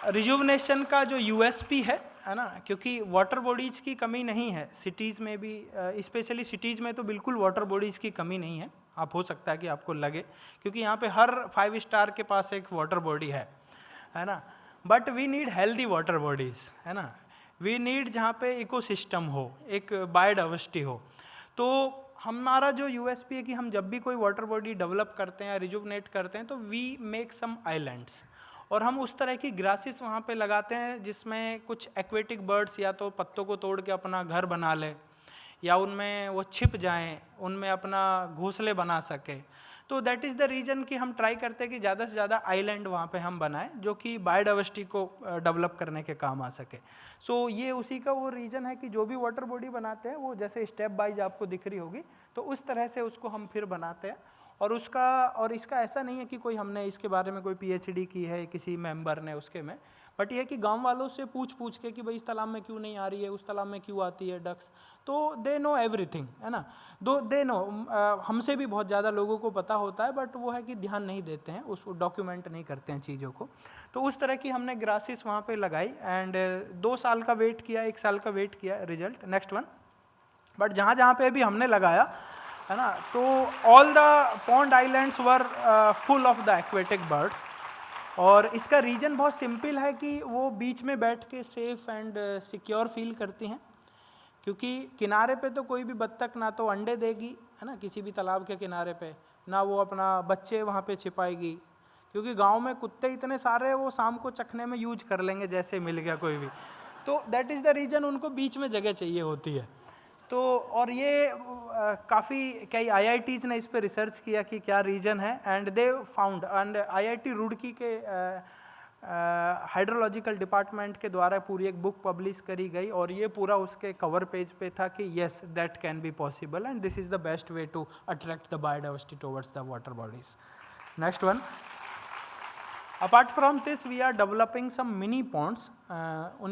रिजुवनेशन का जो यूएसपी है ना, क्योंकि वाटर बॉडीज़ की कमी नहीं है सिटीज़ में भी, स्पेशली सिटीज़ में तो बिल्कुल वाटर बॉडीज़ की कमी नहीं है। आप हो सकता है कि आपको लगे क्योंकि यहाँ पे हर 5 स्टार के पास एक वाटर बॉडी है ना, but we need healthy water bodies, है ना। वी नीड जहाँ पे इकोसिस्टम हो, एक बायोडाइवर्सिटी हो। तो हमारा जो यूएसपी है कि हम जब भी कोई वाटर बॉडी डेवलप करते हैं या रिजुवनेट करते हैं तो वी मेक सम आइलैंड्स, और हम उस तरह की ग्रासेस वहाँ पे लगाते हैं जिसमें कुछ एक्वेटिक बर्ड्स या तो पत्तों को तोड़ के अपना घर बना ले या उनमें वो छिप जाएं, उनमें अपना घोंसले बना सके। तो दैट इज़ द रीज़न कि हम ट्राई करते हैं कि ज़्यादा से ज़्यादा आइलैंड वहाँ पे हम बनाएं जो कि बायोडाइवर्सिटी को डेवलप करने के काम आ सके। सो ये उसी का वो रीज़न है कि जो भी वाटर बॉडी बनाते हैं वो जैसे स्टेप बाइज आपको दिख रही होगी, तो उस तरह से उसको हम फिर बनाते हैं। और इसका ऐसा नहीं है कि कोई हमने इसके बारे में कोई पीएचडी की है किसी मेंबर ने उसके में, बट ये कि गांव वालों से पूछ के कि भाई इस तालाब में क्यों नहीं आ रही है, उस तालाब में क्यों आती है डक्स, तो दे नो एवरीथिंग, है ना। दे नो, हमसे भी बहुत ज़्यादा लोगों को पता होता है, बट वो है कि ध्यान नहीं देते हैं, उसको डॉक्यूमेंट नहीं करते हैं चीज़ों को। तो उस तरह की हमने ग्रासेस वहाँ पे लगाई एंड 2 साल का वेट किया, 1 साल का वेट किया रिजल्ट। नेक्स्ट वन, बट जहाँ पे भी हमने लगाया, है ना, तो all the pond islands were full of the aquatic birds. और इसका रीज़न बहुत सिंपल है कि वो बीच में बैठ के सेफ़ एंड सिक्योर फील करती हैं, क्योंकि किनारे पे तो कोई भी बत्तख ना तो अंडे देगी, है ना, किसी भी तालाब के किनारे पे, ना वो अपना बच्चे वहाँ पे छिपाएगी, क्योंकि गांव में कुत्ते इतने सारे वो शाम को चखने में यूज कर लेंगे जैसे मिल गया कोई भी। तो दैट इज़ द रीज़न उनको बीच में जगह चाहिए होती है। तो और ये काफ़ी कई आईआईटीज़ ने इस पे रिसर्च किया कि क्या रीज़न है and they found, and IIT Roorkee के हाइड्रोलॉजिकल डिपार्टमेंट के द्वारा पूरी एक बुक पब्लिश करी गई और ये पूरा उसके कवर पेज पे था कि yes that can be possible and this is the best way to attract the biodiversity towards the water bodies. Next one, apart from this we are developing some mini ponds.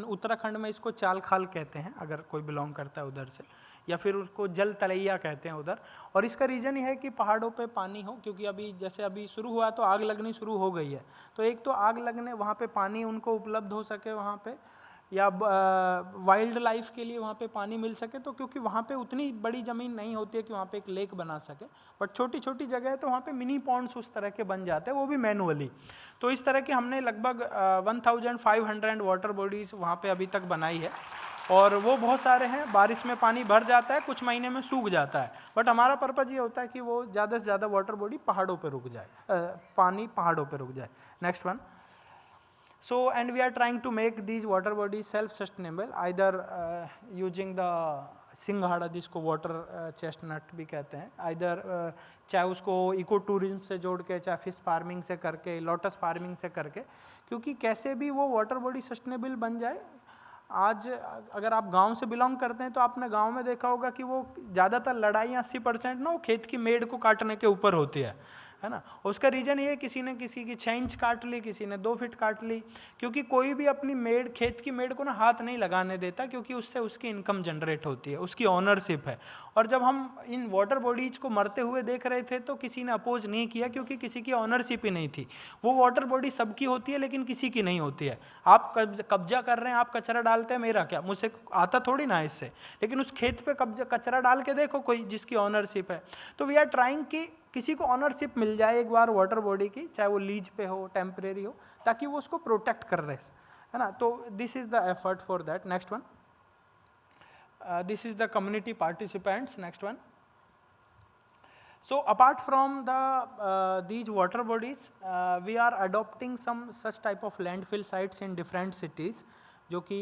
Uttarakhand में इसको चाल खाल कहते हैं अगर कोई बिलोंग करता है उधर से, या फिर उसको जल तलैया कहते हैं उधर। और इसका रीज़न ये है कि पहाड़ों पे पानी हो, क्योंकि अभी जैसे अभी शुरू हुआ तो आग लगनी शुरू हो गई है, तो एक तो आग लगने वहाँ पे पानी उनको उपलब्ध हो सके वहाँ पे, या वाइल्ड लाइफ के लिए वहाँ पे पानी मिल सके। तो क्योंकि वहाँ पे उतनी बड़ी ज़मीन नहीं होती है कि वहाँ पे एक लेक बना सके, बट छोटी छोटी जगह है तो वहाँ पे मिनी पॉन्ड्स उस तरह के बन जाते हैं, वो भी मैनुअली। तो इस तरह के हमने लगभग 1500 वाटर बॉडीज़ वहाँ पे अभी तक बनाई है और वो बहुत सारे हैं। बारिश में पानी भर जाता है, कुछ महीने में सूख जाता है, बट हमारा पर्पज़ ये होता है कि वो ज़्यादा से ज़्यादा वाटर बॉडी पहाड़ों पे रुक जाए, पानी पहाड़ों पे रुक जाए। Next one, so and we are trying to make these water bodies self sustainable either using the सिंघाड़ा जिसको वाटर चेस्टनट भी कहते हैं, आइदर चाहे उसको इको टूरिज्म से जोड़ के, चाहे फिश फार्मिंग से करके, लोटस फार्मिंग से करके, क्योंकि कैसे भी वो वाटर बॉडी सस्टेनेबल बन जाए। आज अगर आप गांव से बिलोंग करते हैं तो आपने गांव में देखा होगा कि वो ज़्यादातर लड़ाई 80% ना वो खेत की मेड़ को काटने के ऊपर होती है ना। उसका रीज़न ये किसी ने किसी की 6 इंच काट ली, किसी ने 2 फीट काट ली, क्योंकि कोई भी अपनी मेड़, खेत की मेड़ को ना हाथ नहीं लगाने देता, क्योंकि उससे उसकी इनकम जनरेट होती है, उसकी ऑनरशिप है। और जब हम इन वाटर बॉडीज को मरते हुए देख रहे थे तो किसी ने अपोज नहीं किया, क्योंकि किसी की ऑनरशिप ही नहीं थी। वो वाटर बॉडी सबकी होती है लेकिन किसी की नहीं होती है। आप कब्जा कर रहे हैं, आप कचरा डालते हैं, मेरा क्या, मुझसे आता थोड़ी ना इससे, लेकिन उस खेत पे कचरा डाल के देखो कोई जिसकी ऑनरशिप है। तो वी आर ट्राइंग कि किसी को ऑनरशिप मिल जाए एक बार वाटर बॉडी की, चाहे वो लीज पे हो, टेम्परेरी हो, ताकि वो उसको प्रोटेक्ट कर रहे, है ना. तो this is the effort for that. Next one. This is the community participants. Next one. So apart from these water bodies, we are adopting some such type of landfill sites in different cities, जो कि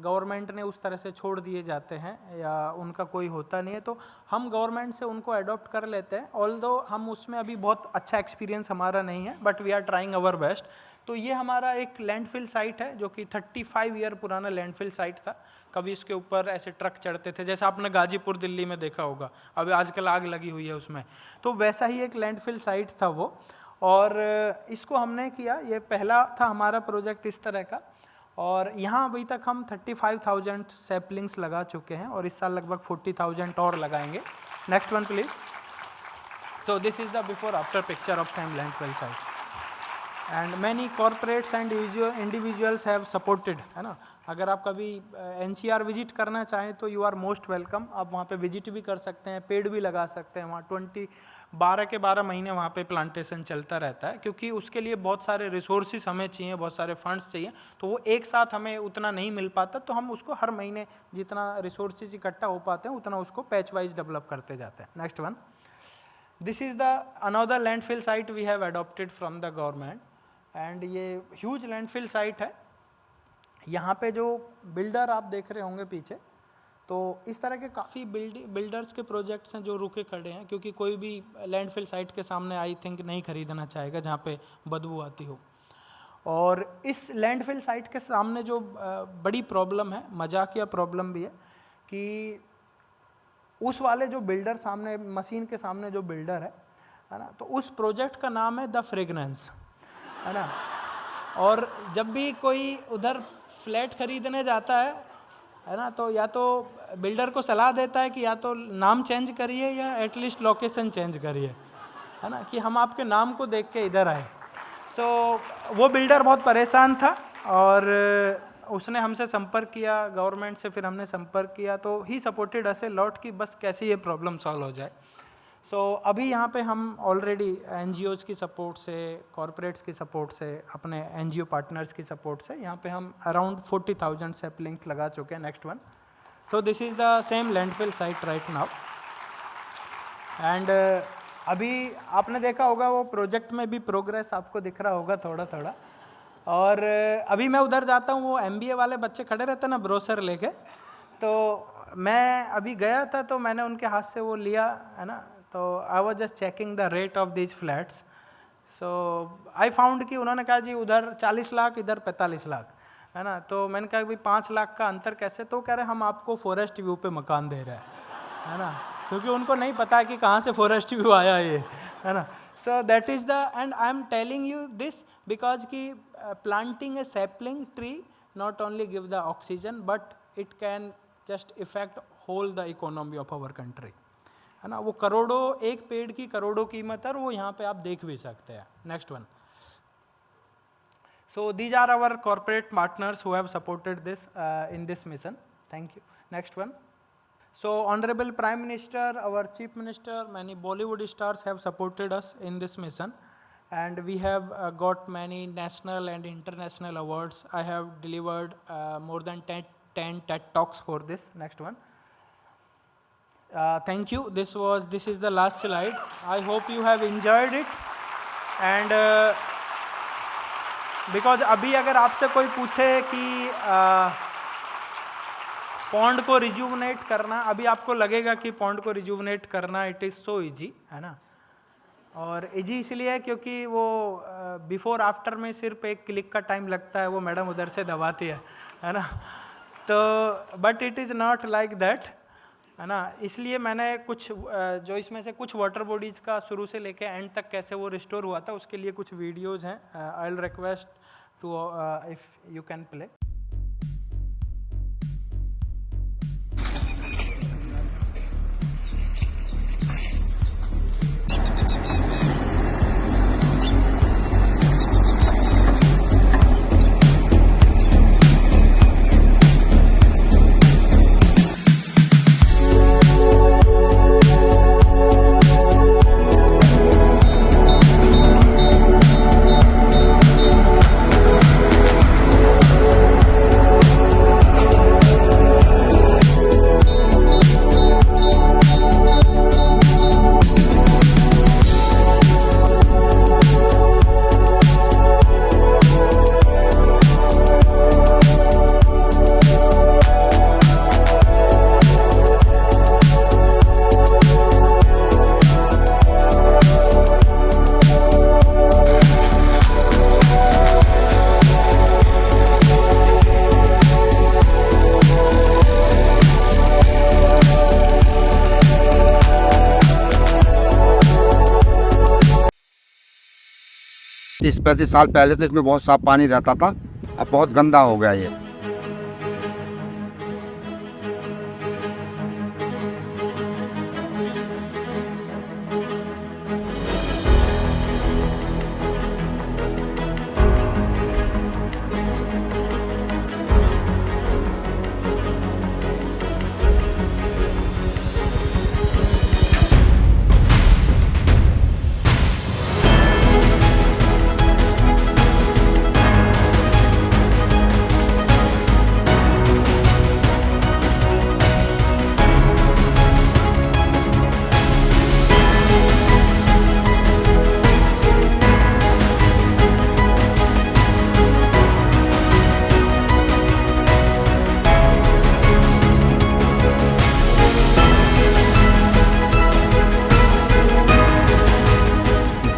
government ने उस तरह से छोड़ दिए जाते हैं या उनका कोई होता नहीं है, तो हम गवर्नमेंट से उनको अडॉप्ट कर लेते हैं. ऑल्दो हम उसमें अभी बहुत अच्छा एक्सपीरियंस हमारा नहीं है, but we are trying our best. तो ये हमारा एक लैंडफिल साइट है जो कि 35 ईयर पुराना लैंडफिल साइट था. कभी इसके ऊपर ऐसे ट्रक चढ़ते थे, जैसे आपने गाजीपुर दिल्ली में देखा होगा, अभी आजकल आग लगी हुई है उसमें, तो वैसा ही एक लैंडफिल साइट था वो. और इसको हमने किया, ये पहला था हमारा प्रोजेक्ट इस तरह का. और यहाँ अभी तक हम 35,000 सैपलिंग्स लगा चुके हैं और इस साल लगभग 40,000 और लगाएंगे. Next one please. So this is the before after picture of same landfill site. And many corporates and individuals have supported, है ना. अगर आप कभी NCR विजिट करना चाहें तो यू आर मोस्ट वेलकम. आप वहाँ पे विजिट भी कर सकते हैं, पेड़ भी लगा सकते हैं. वहाँ 12 के 12 महीने वहाँ पे प्लांटेशन चलता रहता है, क्योंकि उसके लिए बहुत सारे रिसोर्सेज हमें चाहिए, बहुत सारे फंड्स चाहिए. तो वो एक साथ हमें उतना नहीं मिल पाता, तो हम उसको हर महीने जितना रिसोर्सेज इकट्ठा हो पाते हैं उतना उसको पैच वाइज डेवलप करते जाते हैं. Next one. This is the another landfill site we have adopted from the government. And ये ह्यूज लैंडफिल साइट है. यहाँ पे जो बिल्डर आप देख रहे होंगे पीछे, तो इस तरह के काफ़ी बिल्डर्स के प्रोजेक्ट्स हैं जो रुके खड़े हैं, क्योंकि कोई भी लैंडफिल साइट के सामने आई थिंक नहीं खरीदना चाहेगा जहाँ पे बदबू आती हो. और इस लैंडफिल साइट के सामने जो बड़ी प्रॉब्लम है, मजाकिया प्रॉब्लम भी है, कि उस वाले जो बिल्डर सामने, मशीन के सामने जो बिल्डर है ना, तो उस प्रोजेक्ट का नाम है द फ्रेगनेंस, है ना. और जब भी कोई उधर फ्लैट खरीदने जाता है ना, तो या तो बिल्डर को सलाह देता है कि या तो नाम चेंज करिए या एटलीस्ट लोकेशन चेंज करिए, है ना, कि हम आपके नाम को देख के इधर आए. तो वो बिल्डर बहुत परेशान था और उसने हमसे संपर्क किया, गवर्नमेंट से फिर हमने संपर्क किया, तो he supported us a lot कि बस कैसे ये प्रॉब्लम सॉल्व हो जाए. सो अभी यहाँ पे हम ऑलरेडी NGOs की सपोर्ट से, कॉरपोरेट्स की सपोर्ट से, अपने NGO पार्टनर्स की सपोर्ट से यहाँ पे हम अराउंड 40,000 सैपलिंग्स लगा चुके हैं. Next one. So this is the same landfill site right now. And अभी आपने देखा होगा वो प्रोजेक्ट में भी प्रोग्रेस आपको दिख रहा होगा थोड़ा थोड़ा. और अभी मैं उधर जाता हूँ, वो MBA वाले बच्चे खड़े रहते हैं ना ब्रोशर लेके, तो मैं अभी गया था तो मैंने उनके हाथ से वो लिया, है ना. तो I was just checking the rate of these flats. So I found कि उन्होंने कहा जी उधर 40 लाख, इधर 45 लाख, है ना. तो मैंने कहा भाई 5 लाख का अंतर कैसे? तो कह रहे हम आपको फॉरेस्ट व्यू पे मकान दे रहे हैं, है ना, क्योंकि उनको नहीं पता कि कहाँ से फॉरेस्ट व्यू आया ये, है ना. So that is the, and I am telling you this because कि planting a sapling tree not only give the oxygen but it can just affect whole the economy of our country, है ना. वो करोड़ों, एक पेड़ की करोड़ों कीमत है और वो यहाँ पे आप देख भी सकते हैं. Next one. So these are our corporate partners who have supported this in this mission. Thank you. Next one. So honourable prime minister, our chief minister, many Bollywood stars have supported us in this mission and we have got many national and international awards. I have delivered more than 10 TED Talks for this. Next one. Thank you. This is the last slide. I hope you have enjoyed it. And because अभी अगर आपसे कोई पूछे कि pond को rejuvenate करना, अभी आपको लगेगा कि पॉन्ड को रिजुवनेट करना इट इज़ सो ईजी, है ना. और इजी इसलिए है क्योंकि वो बिफोर आफ्टर में सिर्फ एक क्लिक का टाइम लगता है, वो मैडम उधर से दबाती है ना. तो but it is not like that, है ना. इसलिए मैंने कुछ जो इसमें से कुछ वाटर बॉडीज़ का शुरू से लेके एंड तक कैसे वो रिस्टोर हुआ था उसके लिए कुछ वीडियोज़ हैं. I will request to if you can play.
30-35 साल पहले तो इसमें बहुत साफ पानी रहता था, अब बहुत गंदा हो गया ये।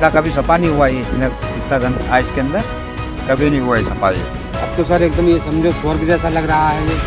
इतना कभी सफा नहीं हुआ ये, इतना गंद आइस के अंदर कभी नहीं हुआ ये सफाई। अब तो सर एकदम ये समझो स्वर्ग जैसा लग रहा है ये।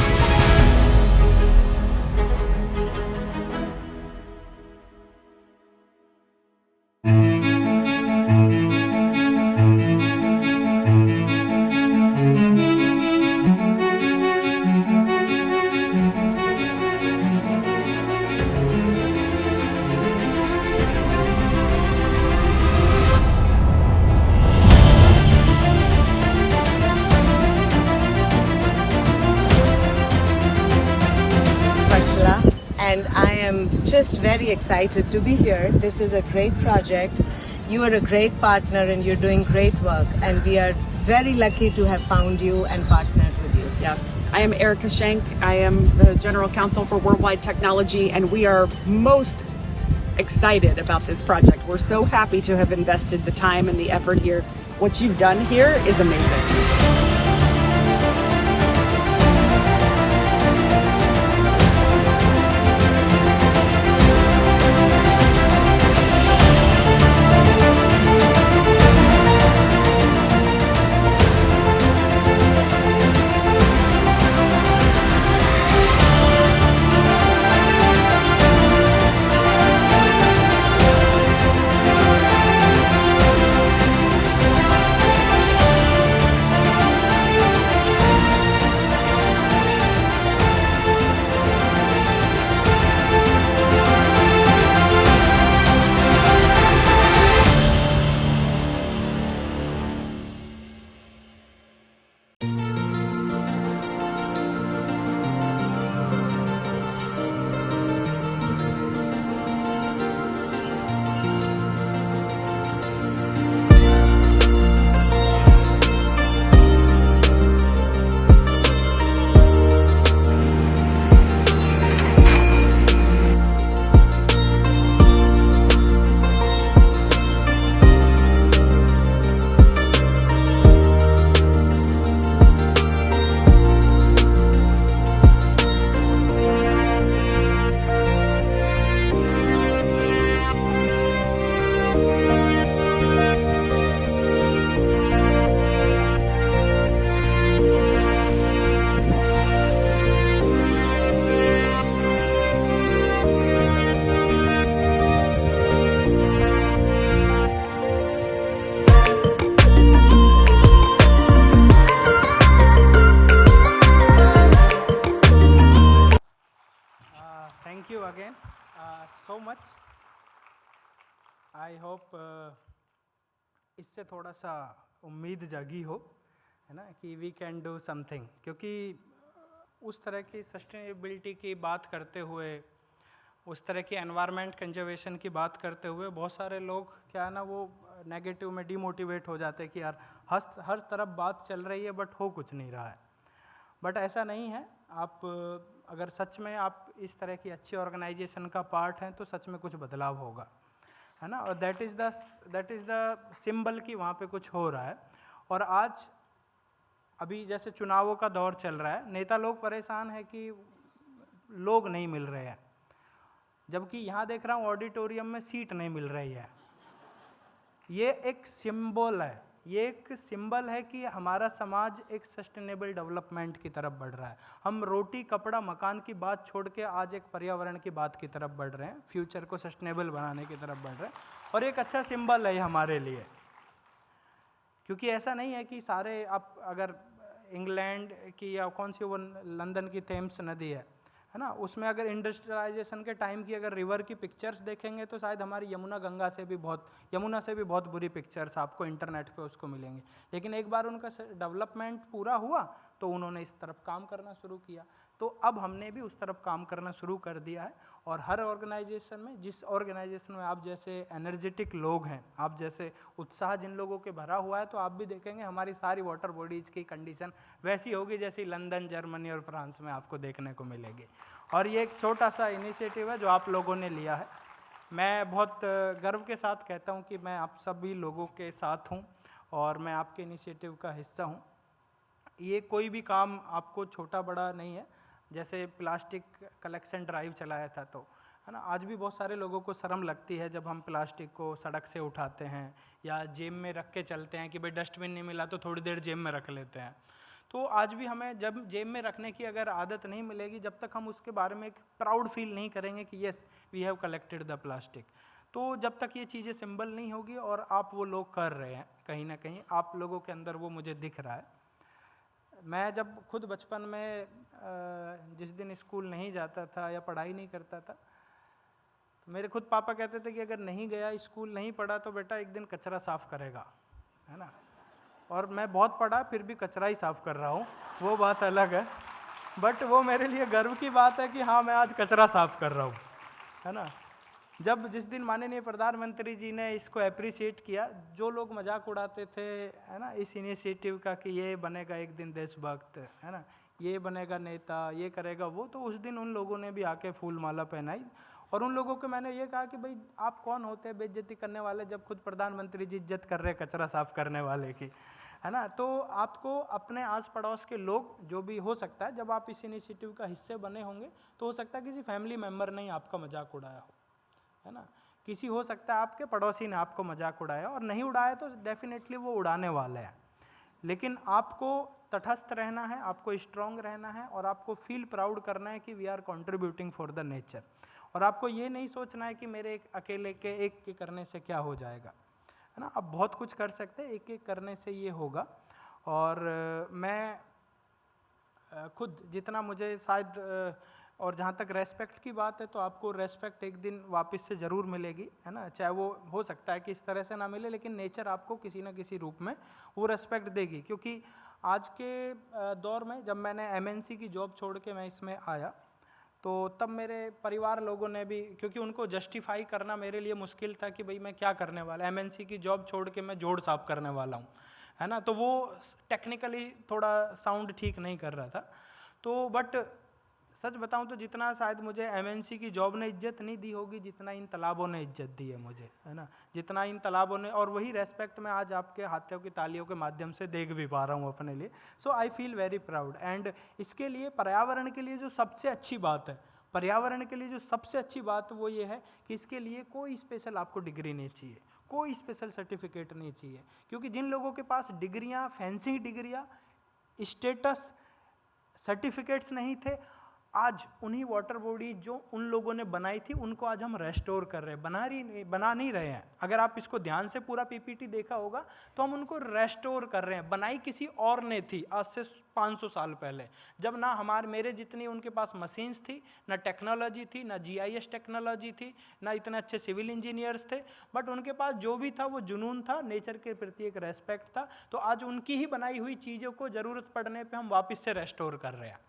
And I am just very excited to be here. This is a great project. You are a great partner and you're doing great work. And we are very lucky to have found you and partnered with you.
Yes. I am Erica Schenk. I am the General Counsel for Worldwide Technology, and we are most excited about this project. We're so happy to have invested the time and the effort here. What you've done here is amazing.
Thank you again so much. I hope इससे थोड़ा सा उम्मीद जागी हो, है ना, कि we can do something. क्योंकि उस तरह की सस्टेनेबिलिटी की बात करते हुए, उस तरह की एनवायरनमेंट कंजर्वेशन की बात करते हुए बहुत सारे लोग क्या है ना, वो नेगेटिव में डिमोटिवेट हो जाते हैं कि यार हर तरफ बात चल रही है बट हो कुछ नहीं रहा है। बट ऐसा नहीं है। आप अगर सच में आप इस तरह की अच्छी ऑर्गेनाइजेशन का पार्ट हैं तो सच में कुछ बदलाव होगा, है ना। और दैट इज़ द सिंबल कि वहाँ पे कुछ हो रहा है। और आज अभी जैसे चुनावों का दौर चल रहा है, नेता लोग परेशान है कि लोग नहीं मिल रहे हैं, जबकि यहाँ देख रहा हूँ ऑडिटोरियम में सीट नहीं मिल रही है। ये एक सिंबल है, ये एक सिंबल है कि हमारा समाज एक सस्टेनेबल डेवलपमेंट की तरफ बढ़ रहा है। हम रोटी कपड़ा मकान की बात छोड़ के आज एक पर्यावरण की बात की तरफ बढ़ रहे हैं, फ्यूचर को सस्टेनेबल बनाने की तरफ बढ़ रहे हैं। और एक अच्छा सिंबल है हमारे लिए। क्योंकि ऐसा नहीं है कि सारे आप अगर इंग्लैंड की या कौन सी वो लंदन की थेम्स नदी है ना, उसमें अगर इंडस्ट्रियलाइजेशन के टाइम की अगर रिवर की पिक्चर्स देखेंगे तो शायद हमारी यमुना से भी बहुत बुरी पिक्चर्स आपको इंटरनेट पे उसको मिलेंगी। लेकिन एक बार उनका डेवलपमेंट पूरा हुआ तो उन्होंने इस तरफ काम करना शुरू किया, तो अब हमने भी उस तरफ काम करना शुरू कर दिया है। और हर ऑर्गेनाइजेशन में, जिस ऑर्गेनाइजेशन में आप जैसे एनर्जेटिक लोग हैं, आप जैसे उत्साह जिन लोगों के भरा हुआ है, तो आप भी देखेंगे हमारी सारी वाटर बॉडीज़ की कंडीशन वैसी होगी जैसी लंदन, जर्मनी और फ्रांस में आपको देखने को मिलेगी। और ये एक छोटा सा इनिशिएटिव है जो आप लोगों ने लिया है। मैं बहुत गर्व के साथ कहता हूँ कि मैं आप सभी लोगों के साथ हूँ और मैं आपके इनिशिएटिव का हिस्सा हूँ। ये कोई भी काम आपको छोटा बड़ा नहीं है। जैसे प्लास्टिक कलेक्शन ड्राइव चलाया था तो है ना, आज भी बहुत सारे लोगों को शर्म लगती है जब हम प्लास्टिक को सड़क से उठाते हैं या जेब में रख के चलते हैं कि भाई डस्टबिन नहीं मिला तो थोड़ी देर जेब में रख लेते हैं। तो आज भी हमें जब जेब में रखने की अगर आदत नहीं मिलेगी, जब तक हम उसके बारे में एक प्राउड फील नहीं करेंगे कि yes we have collected the plastic, तो जब तक ये चीज़ें सिंबल नहीं होगी। और आप वो लोग कर रहे हैं, कहीं ना कहीं आप लोगों के अंदर वो मुझे दिख रहा है। मैं जब खुद बचपन में जिस दिन स्कूल नहीं जाता था या पढ़ाई नहीं करता था, तो मेरे खुद पापा कहते थे कि अगर नहीं गया, स्कूल नहीं पढ़ा तो बेटा एक दिन कचरा साफ़ करेगा, है ना। और मैं बहुत पढ़ा फिर भी कचरा ही साफ़ कर रहा हूँ, वो बात अलग है। बट वो मेरे लिए गर्व की बात है कि हाँ, मैं आज कचरा साफ़ कर रहा हूँ, है ना। जिस दिन माननीय प्रधानमंत्री जी ने इसको अप्रिशिएट किया, जो लोग मजाक उड़ाते थे, है ना, इस इनिशिएटिव का कि ये बनेगा एक दिन देशभक्त, है ना, ये बनेगा नेता, ये करेगा वो, तो उस दिन उन लोगों ने भी आके फूल माला पहनाई। और उन लोगों को मैंने ये कहा कि भाई आप कौन होते हैं बेइज्जती करने वाले, जब खुद प्रधानमंत्री जी इज्जत कर रहे हैं कचरा साफ करने वाले की, है ना। तो आपको अपने आस पड़ोस के लोग जो भी हो सकता है, जब आप इस इनिशिएटिव का हिस्से बने होंगे तो हो सकता है किसी फैमिली मेम्बर ने ही आपका मजाक उड़ाया हो, है ना, किसी हो सकता है आपके पड़ोसी ने आपको मजाक उड़ाया, और नहीं उड़ाया तो डेफिनेटली वो उड़ाने वाले हैं। लेकिन आपको तटस्थ रहना है, आपको स्ट्रांग रहना है और आपको फील प्राउड करना है कि we are contributing for the nature. और आपको ये नहीं सोचना है कि मेरे एक अकेले के एक के करने से क्या हो जाएगा, है ना। आप बहुत कुछ कर सकते हैं, एक एक करने से ये होगा। और मैं खुद जितना मुझे शायद, और जहाँ तक रेस्पेक्ट की बात है, तो आपको रेस्पेक्ट एक दिन वापस से ज़रूर मिलेगी, है ना। चाहे वो हो सकता है कि इस तरह से ना मिले, लेकिन नेचर आपको किसी ना किसी रूप में वो रेस्पेक्ट देगी। क्योंकि आज के दौर में जब मैंने MNC की जॉब छोड़ के मैं इसमें आया, तो तब मेरे परिवार लोगों ने भी, क्योंकि उनको जस्टिफाई करना मेरे लिए मुश्किल था कि भाई मैं क्या करने वाला, MNC की जॉब छोड़ के मैं जोड़ साफ करने वाला हूँ, है ना। तो वो टेक्निकली थोड़ा साउंड ठीक नहीं कर रहा था। तो बट सच बताऊं तो जितना शायद मुझे MNC की जॉब ने इज्जत नहीं दी होगी, जितना इन तालाबों ने इज्जत दी है मुझे, है ना, जितना इन तालाबों ने, और वही रेस्पेक्ट मैं आज आपके हाथों की तालियों के माध्यम से देख भी पा रहा हूँ अपने लिए। So I feel very proud. And इसके लिए पर्यावरण के लिए जो सबसे अच्छी बात है, पर्यावरण के लिए जो सबसे अच्छी बात वो ये है कि इसके लिए कोई स्पेशल आपको डिग्री नहीं चाहिए, कोई स्पेशल सर्टिफिकेट नहीं चाहिए। क्योंकि जिन लोगों के पास डिग्रियाँ, फैंसी डिग्रियाँ, स्टेटस सर्टिफिकेट्स नहीं थे, आज उन्हीं वाटर बॉडीज जो उन लोगों ने बनाई थी उनको आज हम रेस्टोर कर रहे हैं, बना नहीं रहे हैं। अगर आप इसको ध्यान से पूरा PPT देखा होगा तो हम उनको रेस्टोर कर रहे हैं। बनाई किसी और ने थी आज से 500 साल पहले, जब ना मेरे जितनी उनके पास मशीन्स थी, ना टेक्नोलॉजी थी, ना GIS टेक्नोलॉजी थी, ना इतने अच्छे सिविल इंजीनियर्स थे। बट उनके पास जो भी था वो जुनून था, नेचर के प्रति एक रेस्पेक्ट था। तो आज उनकी ही बनाई हुई चीज़ों को ज़रूरत पड़ने पर हम वापस से रेस्टोर कर रहे हैं।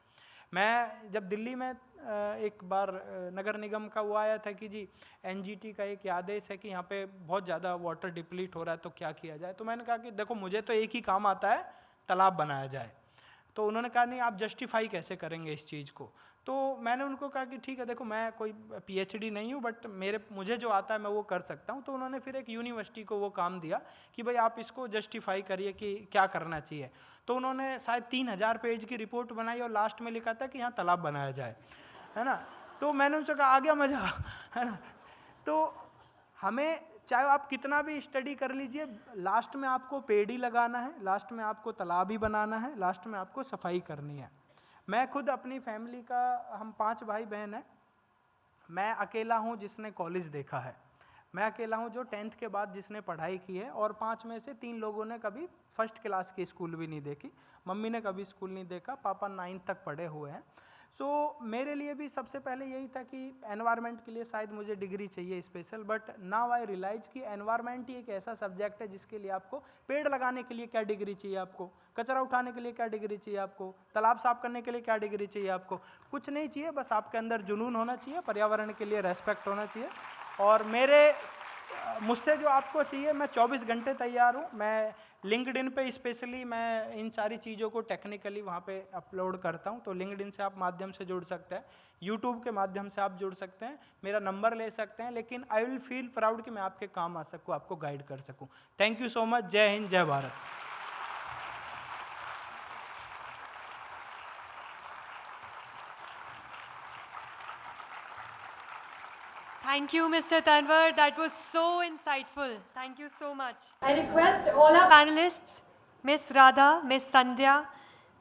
मैं जब दिल्ली में एक बार नगर निगम का वो आया था कि जी NGT का एक आदेश है कि यहाँ पे बहुत ज़्यादा वाटर डिप्लीट हो रहा है, तो क्या किया जाए। तो मैंने कहा कि देखो मुझे तो एक ही काम आता है, तालाब बनाया जाए। तो उन्होंने कहा नहीं, आप जस्टिफाई कैसे करेंगे इस चीज़ को। तो मैंने उनको कहा कि ठीक है, देखो मैं कोई PhD नहीं हूँ, बट मुझे जो आता है मैं वो कर सकता हूँ। तो उन्होंने फिर एक यूनिवर्सिटी को वो काम दिया कि भाई आप इसको जस्टिफाई करिए कि क्या करना चाहिए। तो उन्होंने शायद 3000 पेज की रिपोर्ट बनाई और लास्ट में लिखा था कि यहाँ तालाब बनाया जाए, है ना। तो मैंने उनसे कहा आ गया मज़ा, है ना। तो हमें चाहे आप कितना भी स्टडी कर लीजिए, लास्ट में आपको पेड़ ही लगाना है, लास्ट में आपको तालाब ही बनाना है, लास्ट में आपको सफाई करनी है। मैं खुद अपनी फैमिली का, हम 5 भाई बहन हैं, मैं अकेला हूँ जिसने कॉलेज देखा है। मैं अकेला हूँ जो 10th के बाद जिसने पढ़ाई की है, और 5 में से 3 लोगों ने कभी फर्स्ट क्लास की स्कूल भी नहीं देखी। मम्मी ने कभी स्कूल नहीं देखा, पापा 9th तक पढ़े हुए हैं। सो मेरे लिए भी सबसे पहले यही था कि एनवायरनमेंट के लिए शायद मुझे डिग्री चाहिए special, but now I realise कि एनवायरनमेंट ही एक ऐसा सब्जेक्ट है जिसके लिए आपको पेड़ लगाने के लिए क्या डिग्री चाहिए, आपको कचरा उठाने के लिए क्या डिग्री चाहिए, आपको तालाब साफ करने के लिए क्या डिग्री चाहिए, आपको कुछ नहीं चाहिए, बस आपके अंदर जुनून होना चाहिए, पर्यावरण के लिए रेस्पेक्ट होना चाहिए। और मुझसे जो आपको चाहिए, मैं 24 घंटे तैयार हूँ। मैं लिंक्डइन पे स्पेशली मैं इन सारी चीज़ों को टेक्निकली वहाँ पे अपलोड करता हूँ, तो लिंक्डइन से आप माध्यम से जुड़ सकते हैं, यूट्यूब के माध्यम से आप जुड़ सकते हैं, मेरा नंबर ले सकते हैं, लेकिन आई विल फील प्राउड कि मैं आपके काम आ सकूँ, आपको गाइड कर सकूँ। Thank you so much. जय हिंद, जय Bharat.
Thank you, Mr. Tanwar. That was so insightful. Thank you so much. I request all our panelists, Ms. Radha, Ms. Sandhya,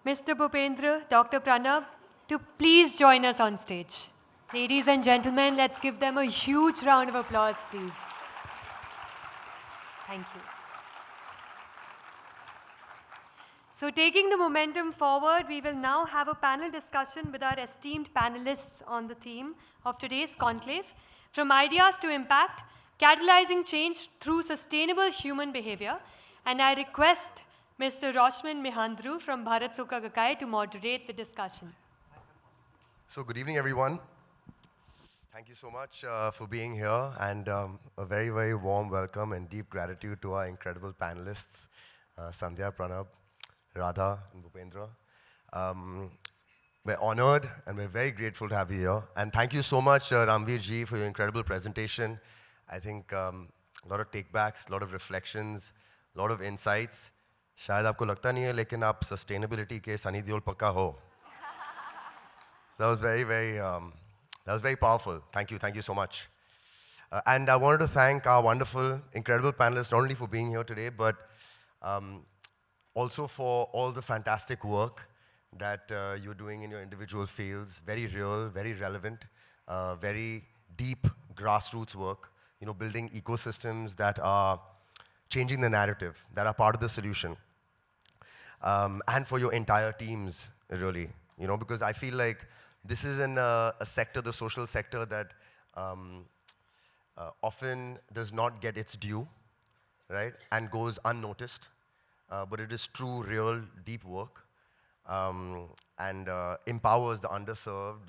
Mr. Bhupendra, Dr. Pranab, to please join us on stage. Ladies and gentlemen, let's give them a huge round of applause, please. Thank you. So taking the momentum forward, we will now have a panel discussion with our esteemed panelists on the theme of today's conclave, from ideas to impact, catalyzing change through sustainable human behavior. And I request Mr. Roshman Mihandru from Bharat Sukha Gakkai to moderate the discussion.
So good evening, everyone. Thank you so much for being here, and a very, very warm welcome and deep gratitude to our incredible panelists, Sandhya, Pranab, Radha, and Bhupendra. We're honored and we're very grateful to have you here. And thank you so much, Ramveer ji, for your incredible presentation. I think a lot of takebacks, a lot of reflections, a lot of insights. शायद आपको लगता नहीं है, लेकिन आप sustainability के Sunny Deol पक्का हो. So that was very powerful. Thank you so much. And I wanted to thank our wonderful, incredible panelists, not only for being here today, but also for all the fantastic work that you're doing in your individual fields. Very real, very relevant, very deep grassroots work, building ecosystems that are changing the narrative, that are part of the solution. And for your entire teams, really, because I feel like this is a sector, the social sector, that often does not get its due, right, and goes unnoticed. But it is true, real, deep work, and empowers the underserved,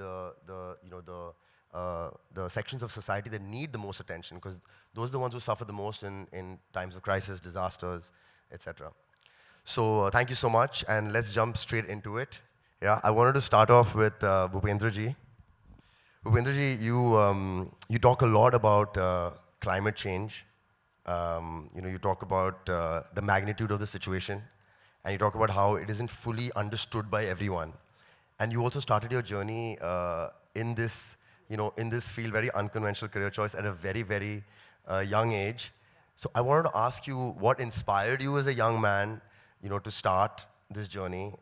the sections of society that need the most attention, because those are the ones who suffer the most in times of crisis, disasters, etc. So thank you so much, and let's jump straight into it. Yeah, I wanted to start off with Bhupendra ji. Bhupendra ji, you talk a lot about climate change. You talk about the magnitude of the situation, and you talk about how it isn't fully understood by everyone. And you also started your journey in this field, very unconventional career choice at a very, very young age. So I wanted to ask you, what inspired you as a young man, to start this journey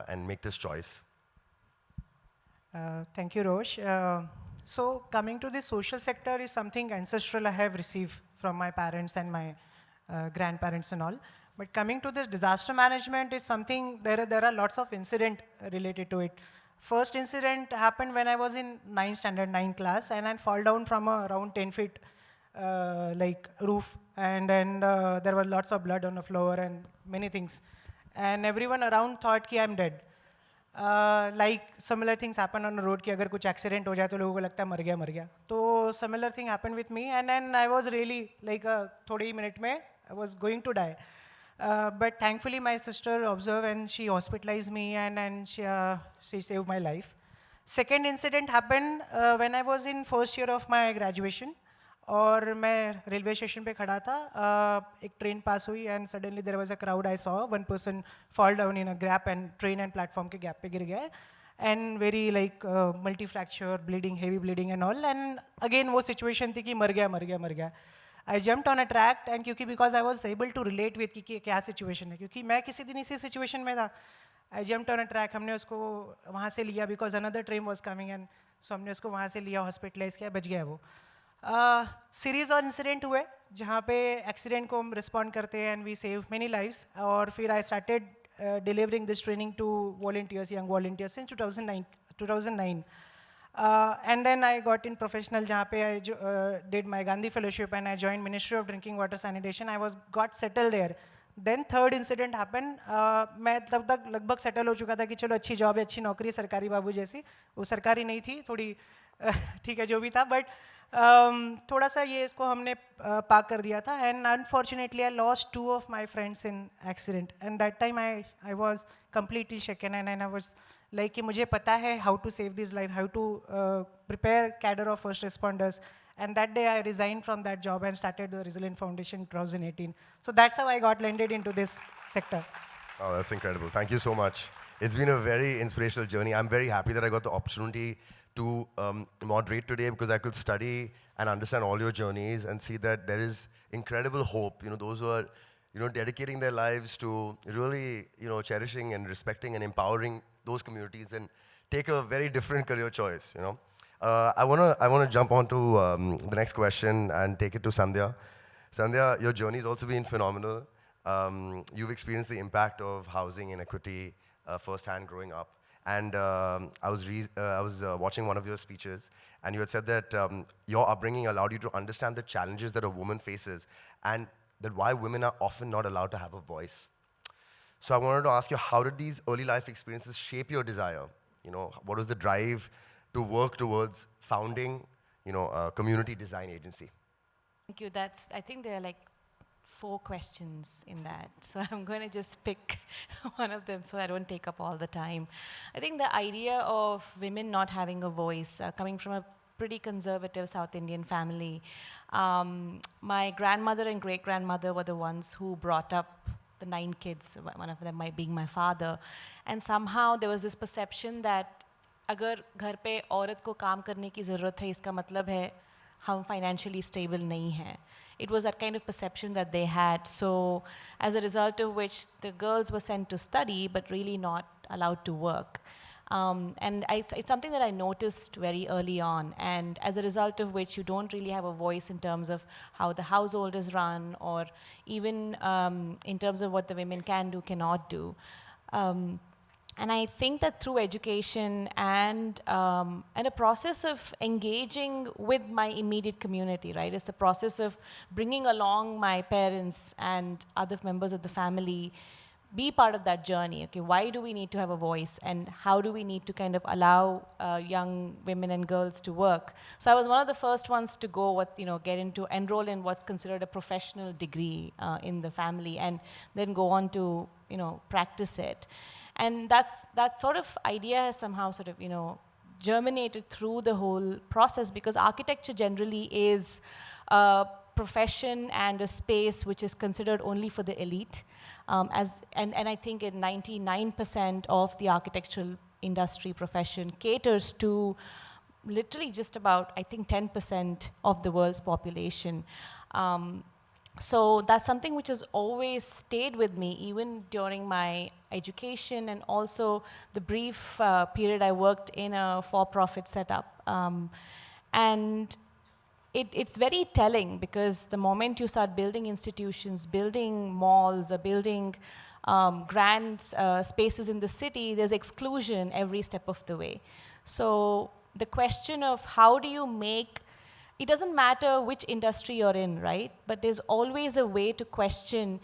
and make this choice?
Thank you, Rosh. So coming to the social sector is something ancestral I have received from my parents and my grandparents and all. But coming to this disaster management is something, there are lots of incidents related to it. First incident happened when I was in 9th standard, 9th class, and I fall down from a around 10 feet roof, and then there was lots of blood on the floor and many things. And everyone around thought कि I'm dead. Like similar things happen on the road कि अगर कुछ accident हो जाए तो लोगों को लगता है मर गया. तो similar thing happened with me, and then I was really like थोड़े ही मिनट में I was going to die. But thankfully my sister observed and she hospitalized me, and she saved my life. Second incident happened when I was in first year of my graduation. और मैं railway station पे खड़ा था, एक train पास हुई, and suddenly there was a crowd. I saw one person fall down in a gap, and train and platform के gap पे गिर गया, and very like multi fracture, bleeding, heavy bleeding and all. And again वो situation थी कि मर गया. I jumped on a track, and क्योंकि because I was able to relate with कि क्या सिचुएशन है, क्योंकि मैं किसी दिन इसी सिचुएशन में था. आई जम्प्ड ऑन अ ट्रैक, हमने उसको वहाँ से लिया because another train was coming, and so हमने उसको वहाँ से लिया, हॉस्पिटलाइज किया, बच गया वो. सीरीज़ और इंसिडेंट हुए जहाँ पे एक्सीडेंट को हम रिस्पॉन्ड करते हैं and we save many lives. और फिर I started delivering this training to volunteers, young volunteers, since 2009. And then I got in professional, जहाँ पे I did my Gandhi Fellowship and I joined Ministry of Drinking Water Sanitation. I got settled there. Then third incident happened. मैं तब तक लगभग settle हो चुका था कि चलो अच्छी जॉब है, अच्छी नौकरी, सरकारी बाबू जैसी. वो सरकारी नहीं थी, थोड़ी ठीक है जो भी था, बट थोड़ा सा ये इसको हमने पाक कर दिया था. And unfortunately I lost 2 of my friends in accident. And that time I was completely shaken and I was like कि मुझे पता है how to save this life, how to prepare cadre of first responders. And that day I resigned from that job and started the Resilient Foundation in 2018. So that's how I got landed into this sector.
Oh, that's incredible. Thank you so much. It's been a very inspirational journey. I'm very happy that I got the opportunity to moderate today because I could study and understand all your journeys and see that there is incredible hope. You know, those who are, you know, dedicating their lives to really, you know, cherishing and respecting and empowering those communities and take a very different career choice, you know. I wanna jump on to the next question and take it to Sandhya. Sandhya, your journey has also been phenomenal. You've experienced the impact of housing inequity firsthand growing up. And I was watching one of your speeches, and you had said that your upbringing allowed you to understand the challenges that a woman faces, and that why women are often not allowed to have a voice. So I wanted to ask you, how did these early life experiences shape your desire? You know, what was the drive to work towards founding, you know, a community design agency?
Thank you. I think there are like 4 questions in that. So I'm going to just pick one of them so I don't take up all the time. I think the idea of women not having a voice, coming from a pretty conservative South Indian family. My grandmother and great-grandmother were the ones who brought up the 9 kids, one of them being my father. And somehow there was this perception that अगर घर पे औरत को काम करने की ज़रूरत है, इसका मतलब है हम financially stable नहीं हैं. It was that kind of perception that they had. So as a result of which the girls were sent to study but really not allowed to work. And it's something that I noticed very early on, and as a result of which you don't really have a voice in terms of how the household is run, or even in terms of what the women can do, cannot do. And I think that through education and a process of engaging with my immediate community, right? It's the process of bringing along my parents and other members of the family, be part of that journey. Okay, why do we need to have a voice, and how do we need to kind of allow young women and girls to work? So I was one of the first ones to go, enroll in what's considered a professional degree in the family, and then go on to, practice it. And that sort of idea has somehow sort of, germinated through the whole process, because architecture generally is a profession and a space which is considered only for the elite. And I think 99% of the architectural industry profession caters to literally just about, I think, 10% of the world's population. So that's something which has always stayed with me, even during my education and also the brief period I worked in a for-profit setup. And it's very telling, because the moment you start building institutions, building malls, or building grand spaces in the city, there's exclusion every step of the way. So the question of how do you make, it doesn't matter which industry you're in, right? But there's always a way to question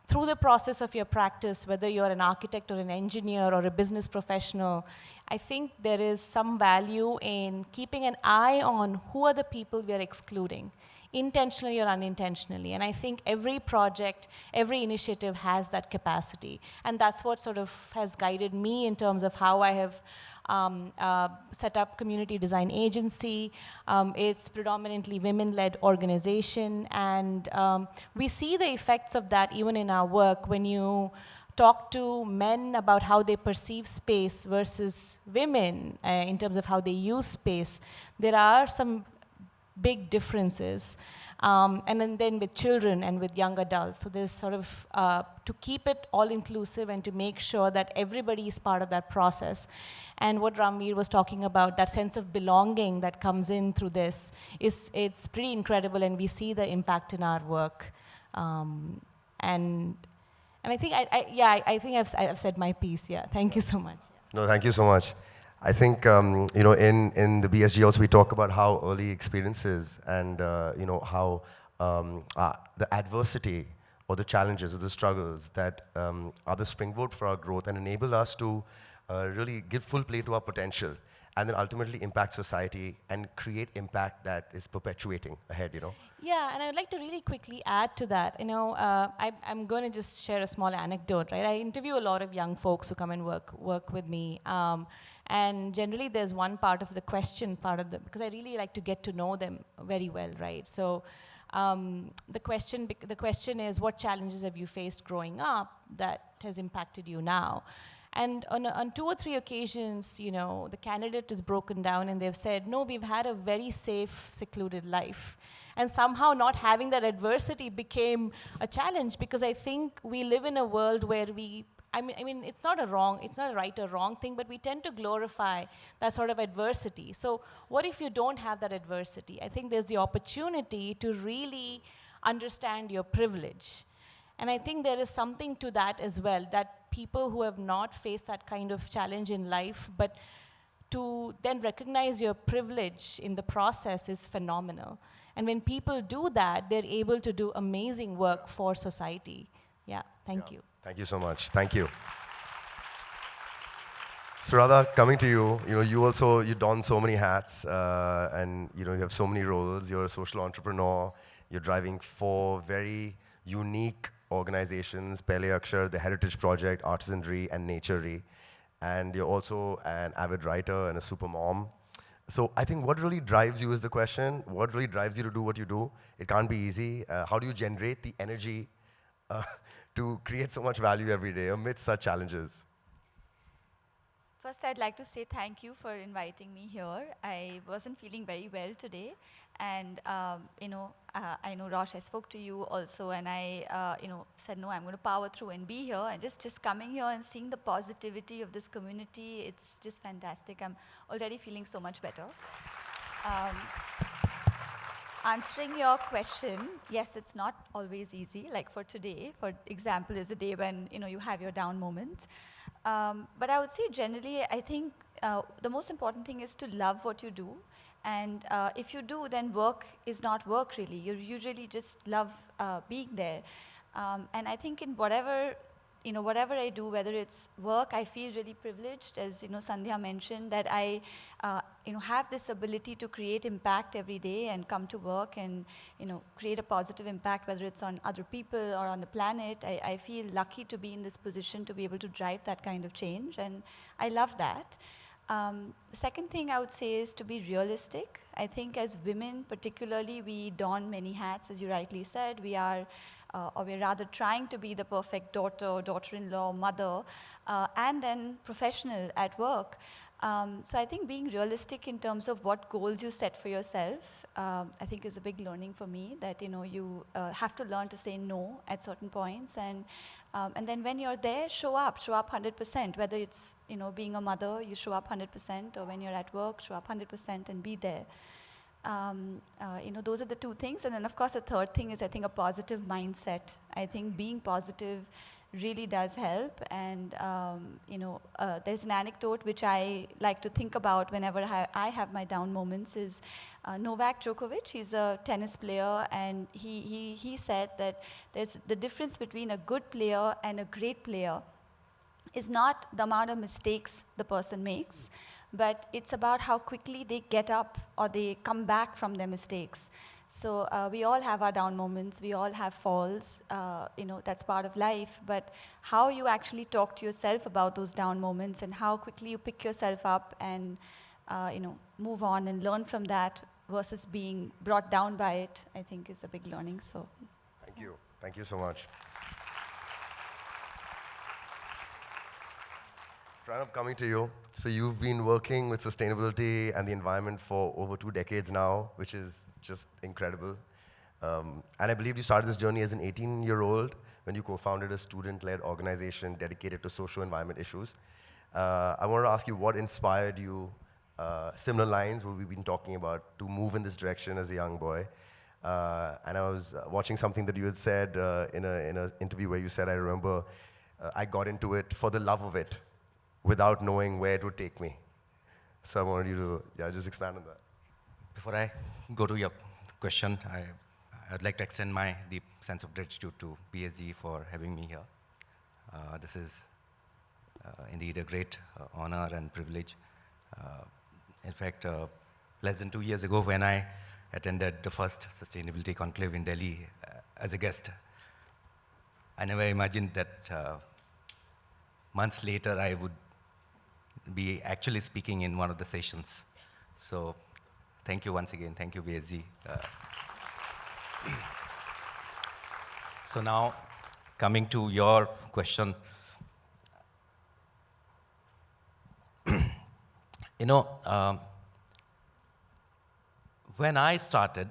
through the process of your practice, whether you're an architect or an engineer or a business professional. I think there is some value in keeping an eye on who are the people we are excluding, intentionally or unintentionally. And I think every project, every initiative has that capacity. And that's what sort of has guided me in terms of how I have set up Community Design Agency. It's predominantly women-led organization, and we see the effects of that even in our work. When you talk to men about how they perceive space versus women in terms of how they use space, there are some big differences. and then with children and with young adults. So there's sort of, to keep it all inclusive and to make sure that everybody is part of that process. And what Ramveer was talking about, that sense of belonging that comes in through this, it's pretty incredible, and we see the impact in our work. And I think, I think I've said my piece, yeah. Thank you so much.
No, thank you so much. I think, you know, in the BSG also we talk about how early experiences and, you know, how the adversity or the challenges or the struggles that are the springboard for our growth and enable us to really give full play to our potential and then ultimately impact society and create impact that is perpetuating ahead, you know.
Yeah, and I'd like to really quickly add to that. You know, I'm going to just share a small anecdote, right? I interview a lot of young folks who come and work with me. And generally there's one part of the question, because I really like to get to know them very well, right? So the question is, what challenges have you faced growing up that has impacted you now? And on 2 or 3 occasions, you know, the candidate is broken down and they've said, no, we've had a very safe, secluded life. And somehow not having that adversity became a challenge, because I think we live in a world where I mean, it's not a right or wrong thing, but we tend to glorify that sort of adversity. So what if you don't have that adversity? I think there's the opportunity to really understand your privilege. And I think there is something to that as well, that people who have not faced that kind of challenge in life, but to then recognize your privilege in the process is phenomenal. And when people do that, they're able to do amazing work for society. Yeah, thank you.
Thank you so much. Thank you. So Radha, coming to you, you know, you don so many hats, and you know, you have so many roles. You're a social entrepreneur. You're driving 4 very unique organizations: Pehle Akshar, the Heritage Project, Artisanry, and Naturery. And you're also an avid writer and a super mom. So I think what really drives you is the question. What really drives you to do what you do? It can't be easy. How do you generate the energy to create so much value every day amidst such challenges?
First, I'd like to say thank you for inviting me here. I wasn't feeling very well today, and you know, I know Rosh, I spoke to you also, and I you know, said no, I'm going to power through and be here. And just coming here and seeing the positivity of this community, it's just fantastic. I'm already feeling so much better. Answering your question, yes, it's not always easy. Like for today, for example, is a day when, you know, you have your down moments. But I would say generally, I think the most important thing is to love what you do. And if you do, then work is not work really. You usually just love being there. And I think in whatever I do, whether it's work, I feel really privileged, as you know, Sandhya mentioned, that I you know, have this ability to create impact every day and come to work and, you know, create a positive impact, whether it's on other people or on the planet. I feel lucky to be in this position to be able to drive that kind of change, and I love that. The second thing I would say is to be realistic. I think as women particularly, we don many hats, as you rightly said. We are, or we're rather trying to be the perfect daughter, daughter-in-law, mother, and then professional at work. So I think being realistic in terms of what goals you set for yourself, I think is a big learning for me, that, you know, you have to learn to say no at certain points, and then when you're there, show up 100%, whether it's, you know, being a mother, you show up 100%, or when you're at work, show up 100% and be there. You know, those are the 2 things. And then of course the third thing is, I think, a positive mindset. I think being positive really does help. And you know, there's an anecdote which I like to think about whenever I have my down moments, is Novak Djokovic. He's a tennis player, and he said that there's the difference between a good player and a great player is not the amount of mistakes the person makes, but it's about how quickly they get up or they come back from their mistakes. So we all have our down moments, we all have falls, you know, that's part of life, but how you actually talk to yourself about those down moments and how quickly you pick yourself up and, you know, move on and learn from that versus being brought down by it, I think is a big learning. So
Thank you so much. Pranab, coming to you. So you've been working with sustainability and the environment for over 2 decades now, which is just incredible. And I believe you started this journey as an 18-year-old when you co-founded a student-led organization dedicated to social environment issues. I wanted to ask you what inspired you, similar lines what we've been talking about, to move in this direction as a young boy. And I was watching something that you had said in an interview where you said, I remember, I got into it for the love of it, without knowing where it would take me. So I wanted you to just expand on that.
Before I go to your question, I'd like to extend my deep sense of gratitude to BSG for having me here. This is indeed a great honor and privilege. In fact, less than 2 years ago when I attended the first Sustainability Conclave in Delhi as a guest, I never imagined that months later I would be actually speaking in one of the sessions. So thank you once again. Thank you, BSG. So now, coming to your question, you know, when I started,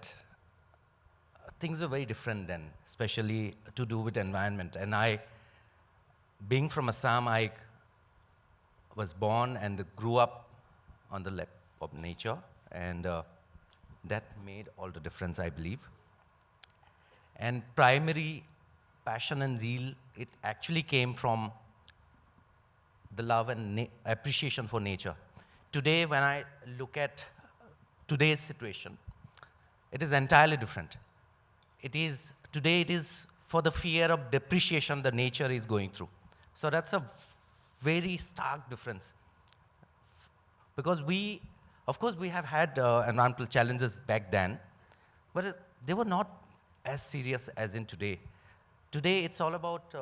things were very different then, especially to do with environment. And being from Assam, I was born and grew up on the lap of nature, and that made all the difference, I believe. And primary passion and zeal, it actually came from the love and appreciation for nature. Today, when I look at today's situation, it is entirely different. Today it is for the fear of depreciation the nature is going through. So that's a very stark difference. Because of course we have had environmental challenges back then, but they were not as serious as in today. Today it's all about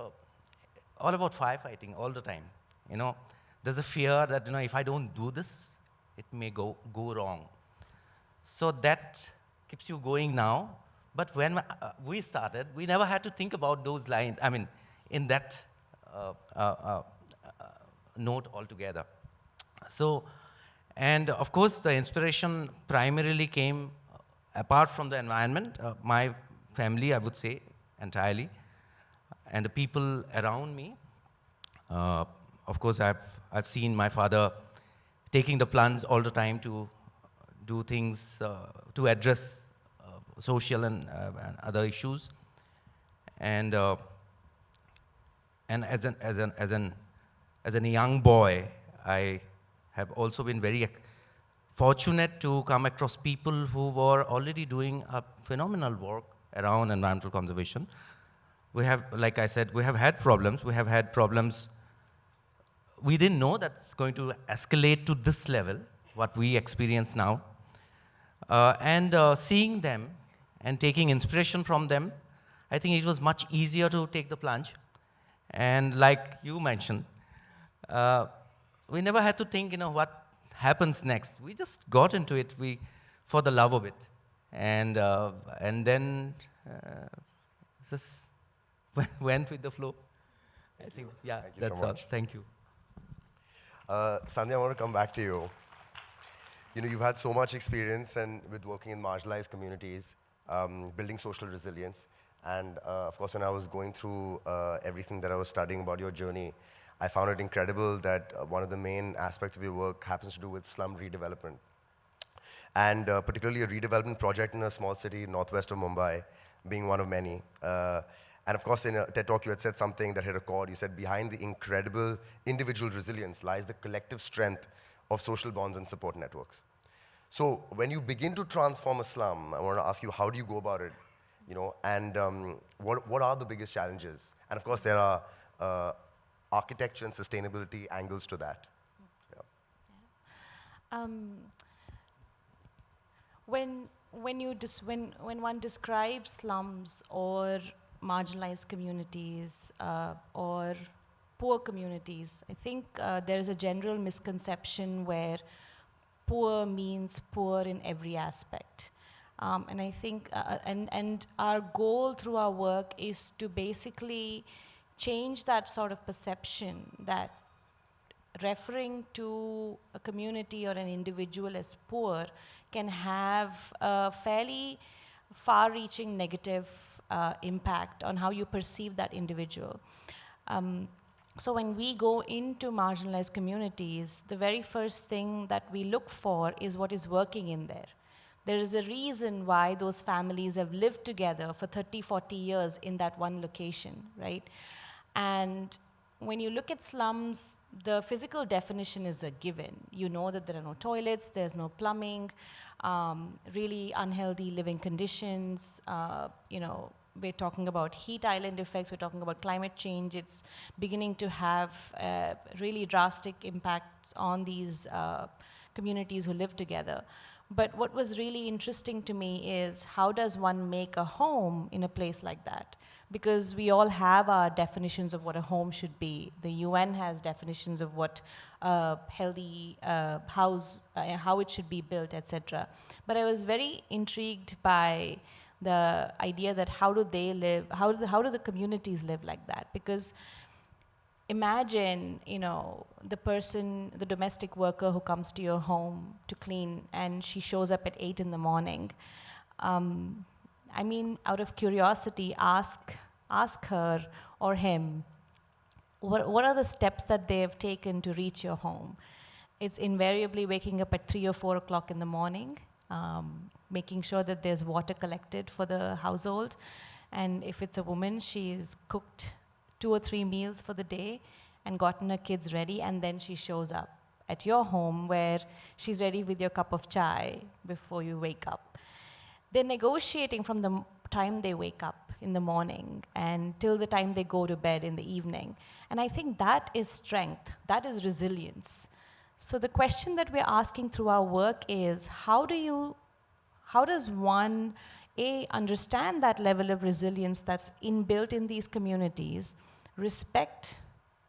firefighting all the time. You know, there's a fear that, you know, if I don't do this, it may go wrong. So that keeps you going now. But when we started, we never had to think about those lines, I mean, in that note altogether. So, and of course, the inspiration primarily came apart from the environment, my family, I would say, entirely, and the people around me. Of course, I've seen my father taking the plunge all the time to do things to address social and other issues, and as a young boy, I have also been very fortunate to come across people who were already doing a phenomenal work around environmental conservation. We have, like I said, we have had problems. We have had problems. We didn't know that it's going to escalate to this level, what we experience now. And seeing them and taking inspiration from them, I think it was much easier to take the plunge. And like you mentioned, we never had to think, you know, what happens next. We just got into it for the love of it. And then just went with the flow. I think, yeah,
Thank you
that's
so
all.
much.
Thank you.
Sandhya, I want to come back to you. You know, you've had so much experience with working in marginalized communities, building social resilience. And of course, when I was going through everything that I was studying about your journey, I found it incredible that one of the main aspects of your work happens to do with slum redevelopment. And particularly a redevelopment project in a small city northwest of Mumbai, being one of many. And of course, in a TED Talk, you had said something that hit a chord. You said, behind the incredible individual resilience lies the collective strength of social bonds and support networks. So when you begin to transform a slum, I want to ask you, how do you go about it? You know, and what are the biggest challenges? And of course, there are architecture and sustainability angles to that. Yeah.
When one describes slums or marginalized communities or poor communities, I think there is a general misconception where poor means poor in every aspect. And I think, and our goal through our work is to basically change that sort of perception that referring to a community or an individual as poor can have a fairly far-reaching negative impact on how you perceive that individual. So when we go into marginalized communities, the very first thing that we look for is what is working in there. There is a reason why those families have lived together for 30, 40 years in that one location, right? And when you look at slums, the physical definition is a given. You know that there are no toilets, there's no plumbing, really unhealthy living conditions. You know, we're talking about heat island effects, we're talking about climate change. It's beginning to have really drastic impacts on these communities who live together. But what was really interesting to me is how does one make a home in a place like that? Because we all have our definitions of what a home should be. The UN has definitions of what a healthy house, how it should be built, etc. But I was very intrigued by the idea that how do they live, how do the communities live like that? Because imagine, you know, the person, the domestic worker who comes to your home to clean and she shows up at 8 in the morning. I mean, out of curiosity, ask her or him, what are the steps that they have taken to reach your home? It's invariably waking up at 3 or 4 o'clock in the morning, making sure that there's water collected for the household. And if it's a woman, she's cooked 2 or 3 meals for the day and gotten her kids ready, and then she shows up at your home where she's ready with your cup of chai before you wake up. They're negotiating from the time they wake up in the morning and till the time they go to bed in the evening. And I think that is strength, that is resilience. So the question that we're asking through our work is, how does one, understand that level of resilience that's inbuilt in these communities, respect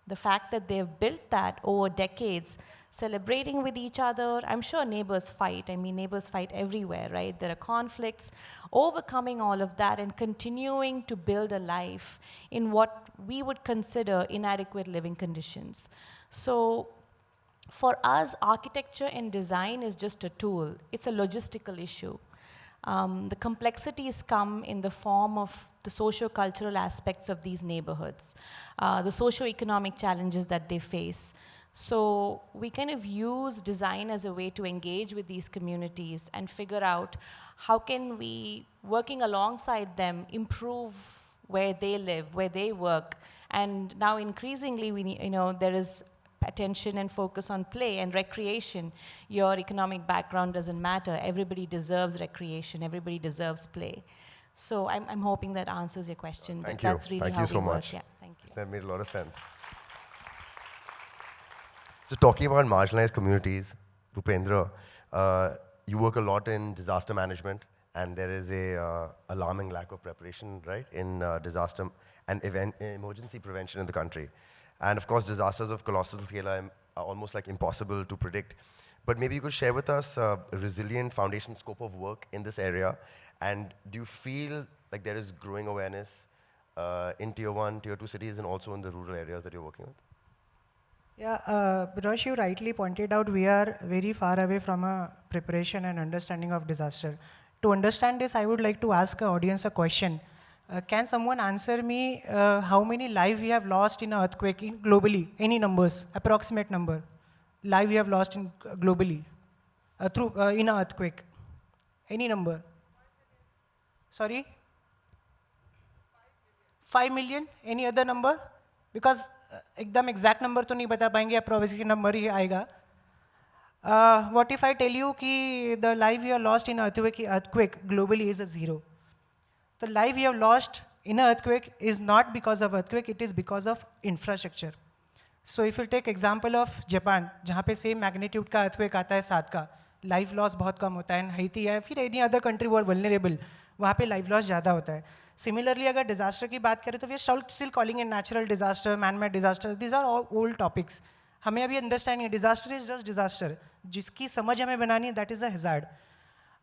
the fact that they've built that over decades, celebrating with each other. I'm sure neighbors fight. I mean, neighbors fight everywhere, right? There are conflicts, overcoming all of that and continuing to build a life in what we would consider inadequate living conditions. So for us, architecture and design is just a tool. It's a logistical issue. The complexities come in the form of the socio-cultural aspects of these neighborhoods, the socio-economic challenges that they face. So we kind of use design as a way to engage with these communities and figure out how can we, working alongside them, improve where they live, where they work. And now increasingly, we need, there is attention and focus on play and recreation. Your economic background doesn't matter. Everybody deserves recreation. Everybody deserves play. So I'm hoping that answers your question.
Thank
but
you.
That's really
Thank
how
you so
we
much.
work. Yeah, thank you.
That made a lot of sense. So talking about marginalized communities, Bhupendra, you work a lot in disaster management, and there is a alarming lack of preparation, right, in disaster and emergency prevention in the country. And of course, disasters of colossal scale are almost like impossible to predict. But maybe you could share with us a resilient foundation scope of work in this area. And do you feel like there is growing awareness in Tier 1, Tier 2 cities, and also in the rural areas that you're working with?
Yeah, Rosh, you rightly pointed out we are very far away from a preparation and understanding of disaster. To understand this, I would like to ask the audience a question. Can someone answer me how many lives we have lost in an earthquake globally? Any numbers, approximate number. Lives we have lost in globally in an earthquake. Any number? Sorry? 5 million? Any other number? Because एकदम exact number तो नहीं बता पाएंगे, approximate number ही आएगा. What if I tell you कि the life we have lost in earthquake globally is a 0? The life we have lost in an earthquake is not because of earthquake, it is because of infrastructure. So if you take example of Japan, जहाँ पे same magnitude का earthquake आता है 7 का, life loss बहुत कम होता है, Haiti है, फिर any other country who are vulnerable, वहाँ पे life loss ज़्यादा होता है. Similarly, अगर disaster की बात करें तो we are still calling it natural disaster, man-made disaster. These are all old topics. हमें अभी understanding है, disaster is just disaster. जिसकी समझ हमें बनानी है, that is a hazard.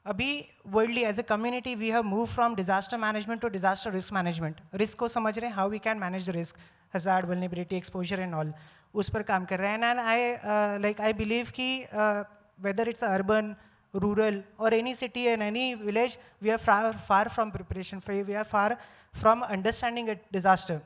अभी worldly as a community we have moved from disaster management to disaster risk management. Risk को समझ रहे हैं, how we can manage the risk, hazard, vulnerability, exposure and all. उस पर काम कर रहे हैं. And I believe कि whether it's urban rural, or any city and any village, we are far from preparation. We are far from understanding a disaster.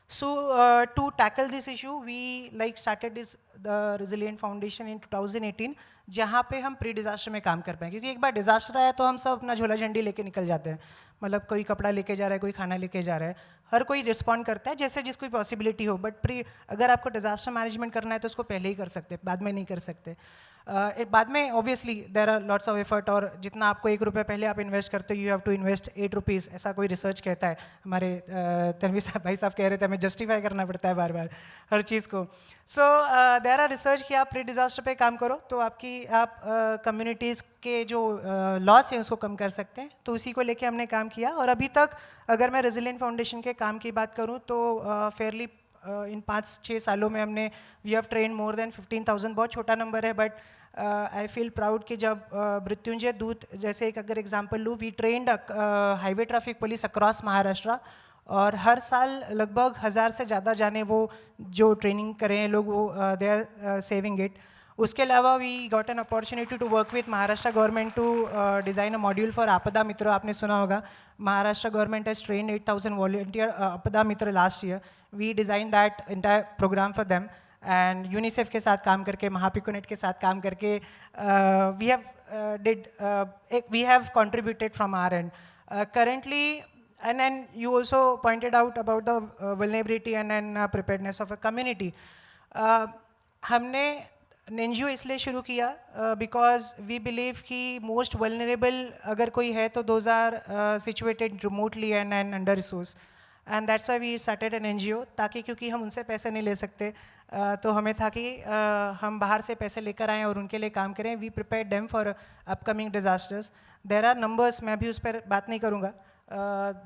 So to tackle this issue, we started the Resilient Foundation in 2018, जहाँ पे हम pre disaster में काम कर पाएँ, क्योंकि एक बार disaster आया तो हम सब अपना झोला झंडी लेके निकल जाते हैं. मतलब कोई कपड़ा लेके जा रहा है, कोई खाना लेके जा रहा है, हर कोई रिस्पॉन्ड करता है जैसे जिसको पॉसिबिलिटी हो. बट अगर आपको डिज़ास्टर मैनेजमेंट करना है तो उसको पहले ही कर सकते हैं, बाद में नहीं कर सकते. बाद में obviously there are lots of effort, और जितना आपको ₹1 पहले आप इन्वेस्ट करते हो, यू हैव टू इन्वेस्ट ₹8, ऐसा कोई रिसर्च कहता है. हमारे तनवीर साहब भाई साहब कह रहे थे हमें जस्टिफाई करना पड़ता है बार बार हर चीज़ को. सो देयर आर रिसर्च कि आप प्री डिज़ास्टर पे काम करो तो आप कम्युनिटीज़ के जो लॉस हैं उसको कम कर सकते हैं. तो उसी को लेके हमने काम किया, और अभी तक अगर मैं रेजिलिएंट फाउंडेशन के काम की बात करूँ तो फेयरली इन 5-6 सालों में हमने we have train more than 15,000. बहुत छोटा नंबर है, बट आई फील प्राउड कि जब मृत्युंजय दूत जैसे एक अगर एग्जांपल लूँ, we trained highway traffic police across Maharashtra, और हर साल लगभग 1000 से ज़्यादा जाने वो जो ट्रेनिंग करें हैं लोग, वो दे आर सेविंग इट. उसके अलावा we got an opportunity to work with Maharashtra government to design a module for Aapda Mitra. आपने सुना होगा, Maharashtra government has train 8,000 volunteer Aapda Mitra last year. We design that entire program for them, and UNICEF के साथ काम करके, महापिकोनेट के साथ काम करके we have contributed from our end. currently, and then you also pointed out about the vulnerability and then preparedness of a community. हमने NGO इसलिए शुरू किया because we believe कि most vulnerable अगर कोई है तो those are situated remotely and under resource, and that's why we started an NGO. ताकि क्योंकि हम उनसे पैसे नहीं ले सकते, तो हमें था कि हम बाहर से पैसे लेकर आएँ और उनके लिए काम करें. We prepared them for upcoming disasters. There are numbers, मैं भी उस पर बात नहीं करूँगा.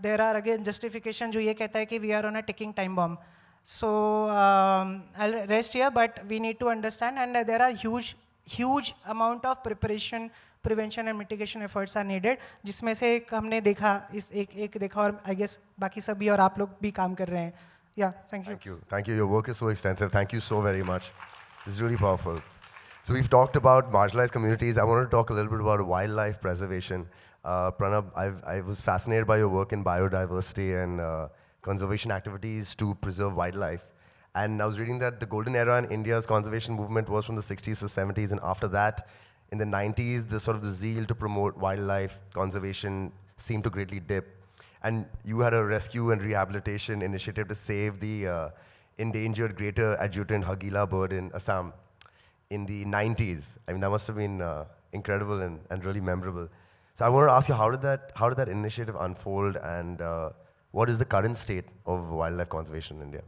There are again justification जो ये कहता है कि we are on a ticking time bomb. So I'll rest here, but we need to understand, and there are huge amount of preparation, prevention and mitigation efforts are needed. जिसमें से एक हमने देखा, एक देखा, और I guess बाकी सभी और आप लोग भी काम कर रहे हैं. Yeah, thank you.
Thank you. Your work is so extensive. Thank you so very much. This is really powerful. So we've talked about marginalized communities. I wanted to talk a little bit about wildlife preservation. Pranab, I was fascinated by your work in biodiversity and conservation activities to preserve wildlife. And I was reading that the golden era in India's conservation movement was from the 60s to 70s, and after that, in the 90s, the zeal to promote wildlife conservation seemed to greatly dip. And you had a rescue and rehabilitation initiative to save the endangered greater adjutant Hagila bird in Assam in the 90s. I mean, that must have been incredible and really memorable. So I wanted to ask you, how did that initiative unfold, and what is the current state of wildlife conservation in India?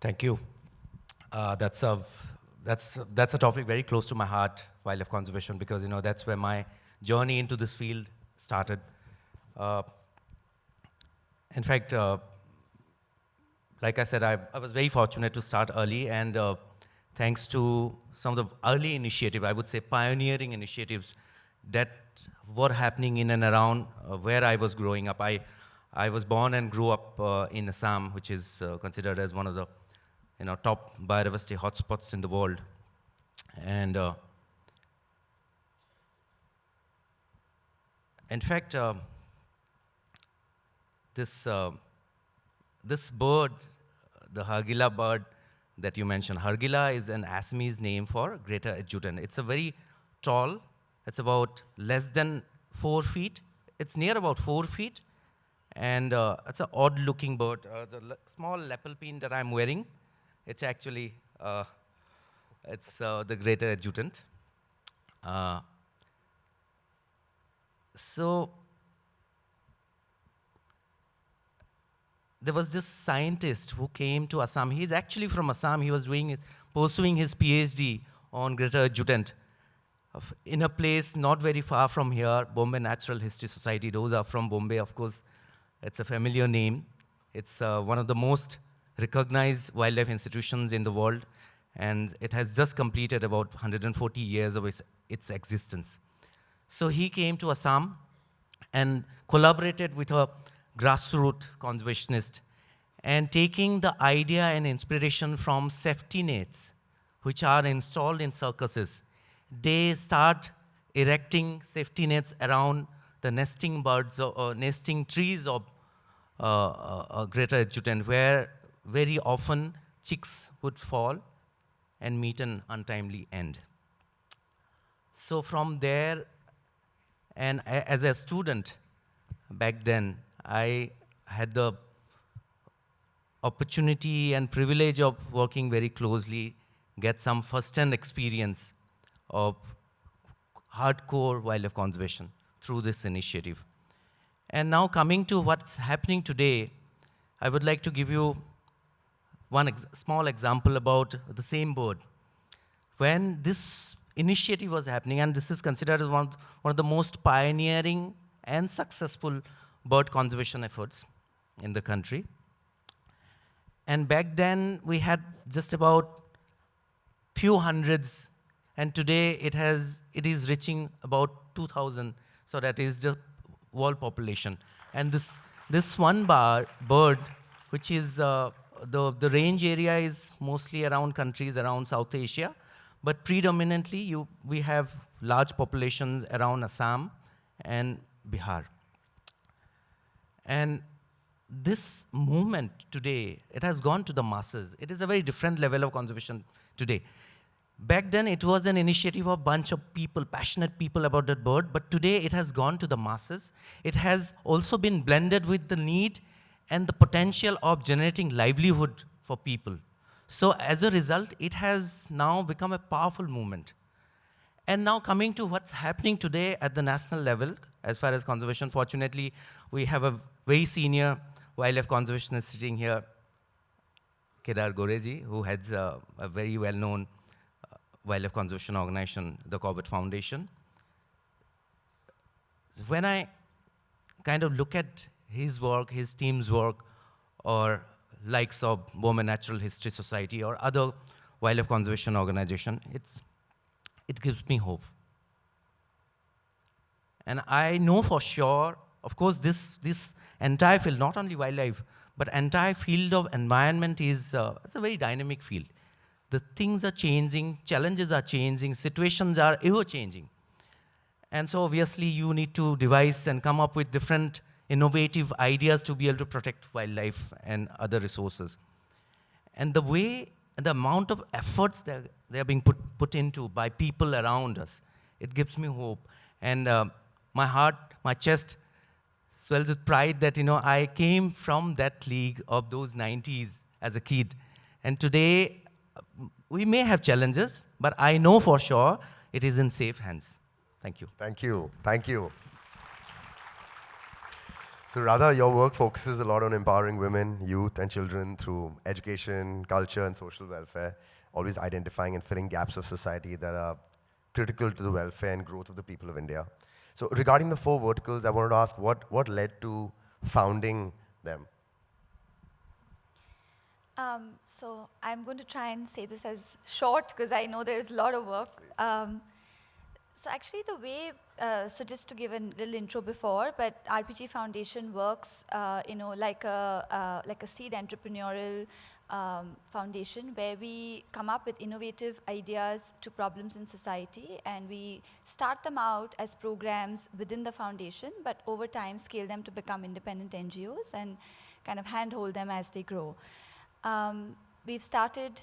Thank you. That's a topic very close to my heart, wildlife conservation, because that's where my journey into this field started. In fact, like I said, I was very fortunate to start early, and thanks to some of the early initiatives, I would say pioneering initiatives that were happening in and around where I was growing up. I was born and grew up in Assam, which is considered as one of the top biodiversity hotspots in the world. And in fact, this bird, the Hargila bird that you mentioned, Hargila is an Assamese name for greater adjutant. It's a very tall, it's about less than 4 feet. It's near about 4 feet. And it's an odd looking bird. The small lapel pin that I'm wearing, it's actually, it's the greater adjutant. So there was this scientist who came to Assam. He's actually from Assam. He was pursuing his PhD on greater adjutant in a place not very far from here, Bombay Natural History Society. Those are from Bombay, of course. It's a familiar name. It's one of the most recognized wildlife institutions in the world, and it has just completed about 140 years of its existence. So he came to Assam and collaborated with a grassroots conservationist, and taking the idea and inspiration from safety nets, which are installed in circuses, they start erecting safety nets around the nesting birds or nesting trees of greater adjutant, where very often chicks would fall and meet an untimely end. So from there, and as a student back then, I had the opportunity and privilege of working very closely, get some first-hand experience of hardcore wildlife conservation through this initiative. And now coming to what's happening today, I would like to give you one small example about the same bird. When this initiative was happening, and this is considered as one of the most pioneering and successful bird conservation efforts in the country. And back then, we had just about few hundreds, and today it is reaching about 2,000. So that is just world population. And this one bird, which is the range area is mostly around countries around South Asia, but predominantly we have large populations around Assam and Bihar. And this movement today, it has gone to the masses. It is a very different level of conservation today. Back then, it was an initiative of a bunch of people, passionate people about that bird, but today it has gone to the masses. It has also been blended with the need and the potential of generating livelihood for people. So as a result, it has now become a powerful movement. And now coming to what's happening today at the national level, as far as conservation, fortunately, we have a very senior wildlife conservationist sitting here, Kedar Goreji, who heads a very well-known wildlife conservation organization, the Corbett Foundation. So when I kind of look at his work, his team's work, or likes of Burma Natural History Society or other wildlife conservation organization, it gives me hope. And I know for sure, of course, this entire field, not only wildlife, but entire field of environment is it's a very dynamic field. The things are changing, challenges are changing, situations are ever changing. And so obviously you need to devise and come up with different innovative ideas to be able to protect wildlife and other resources. And the way, the amount of efforts that they are being put into by people around us, it gives me hope. And my heart, my chest swells with pride that, I came from that league of those 90s as a kid. And today, we may have challenges, but I know for sure it is in safe hands. Thank you.
Thank you. Thank you. So Radha, your work focuses a lot on empowering women, youth, and children through education, culture, and social welfare, always identifying and filling gaps of society that are critical to the welfare and growth of the people of India. So regarding the 4 verticals, I wanted to ask what led to founding them?
So I'm going to try and say this as short because I know there's a lot of work. So actually the way, so just to give a little intro before, but RPG Foundation works, like a seed entrepreneurial foundation where we come up with innovative ideas to problems in society, and we start them out as programs within the foundation, but over time scale them to become independent NGOs and kind of handhold them as they grow. We've started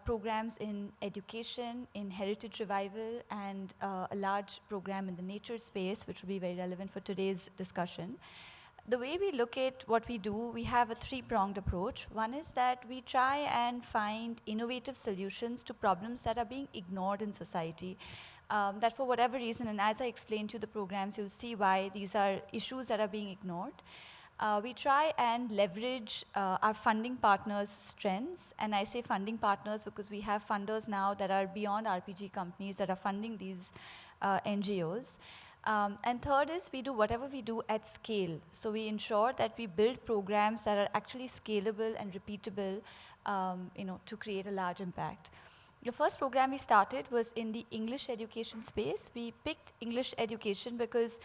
programs in education, in heritage revival, and a large program in the nature space, which will be very relevant for today's discussion. The way we look at what we do, we have a 3-pronged approach. One is that we try and find innovative solutions to problems that are being ignored in society. That for whatever reason, and as I explain to you the programs, you'll see why these are issues that are being ignored. We try and leverage our funding partners' strengths, and I say funding partners because we have funders now that are beyond RPG companies that are funding these NGOs. And third is we do whatever we do at scale. So we ensure that we build programs that are actually scalable and repeatable, to create a large impact. The first program we started was in the English education space. We picked English education because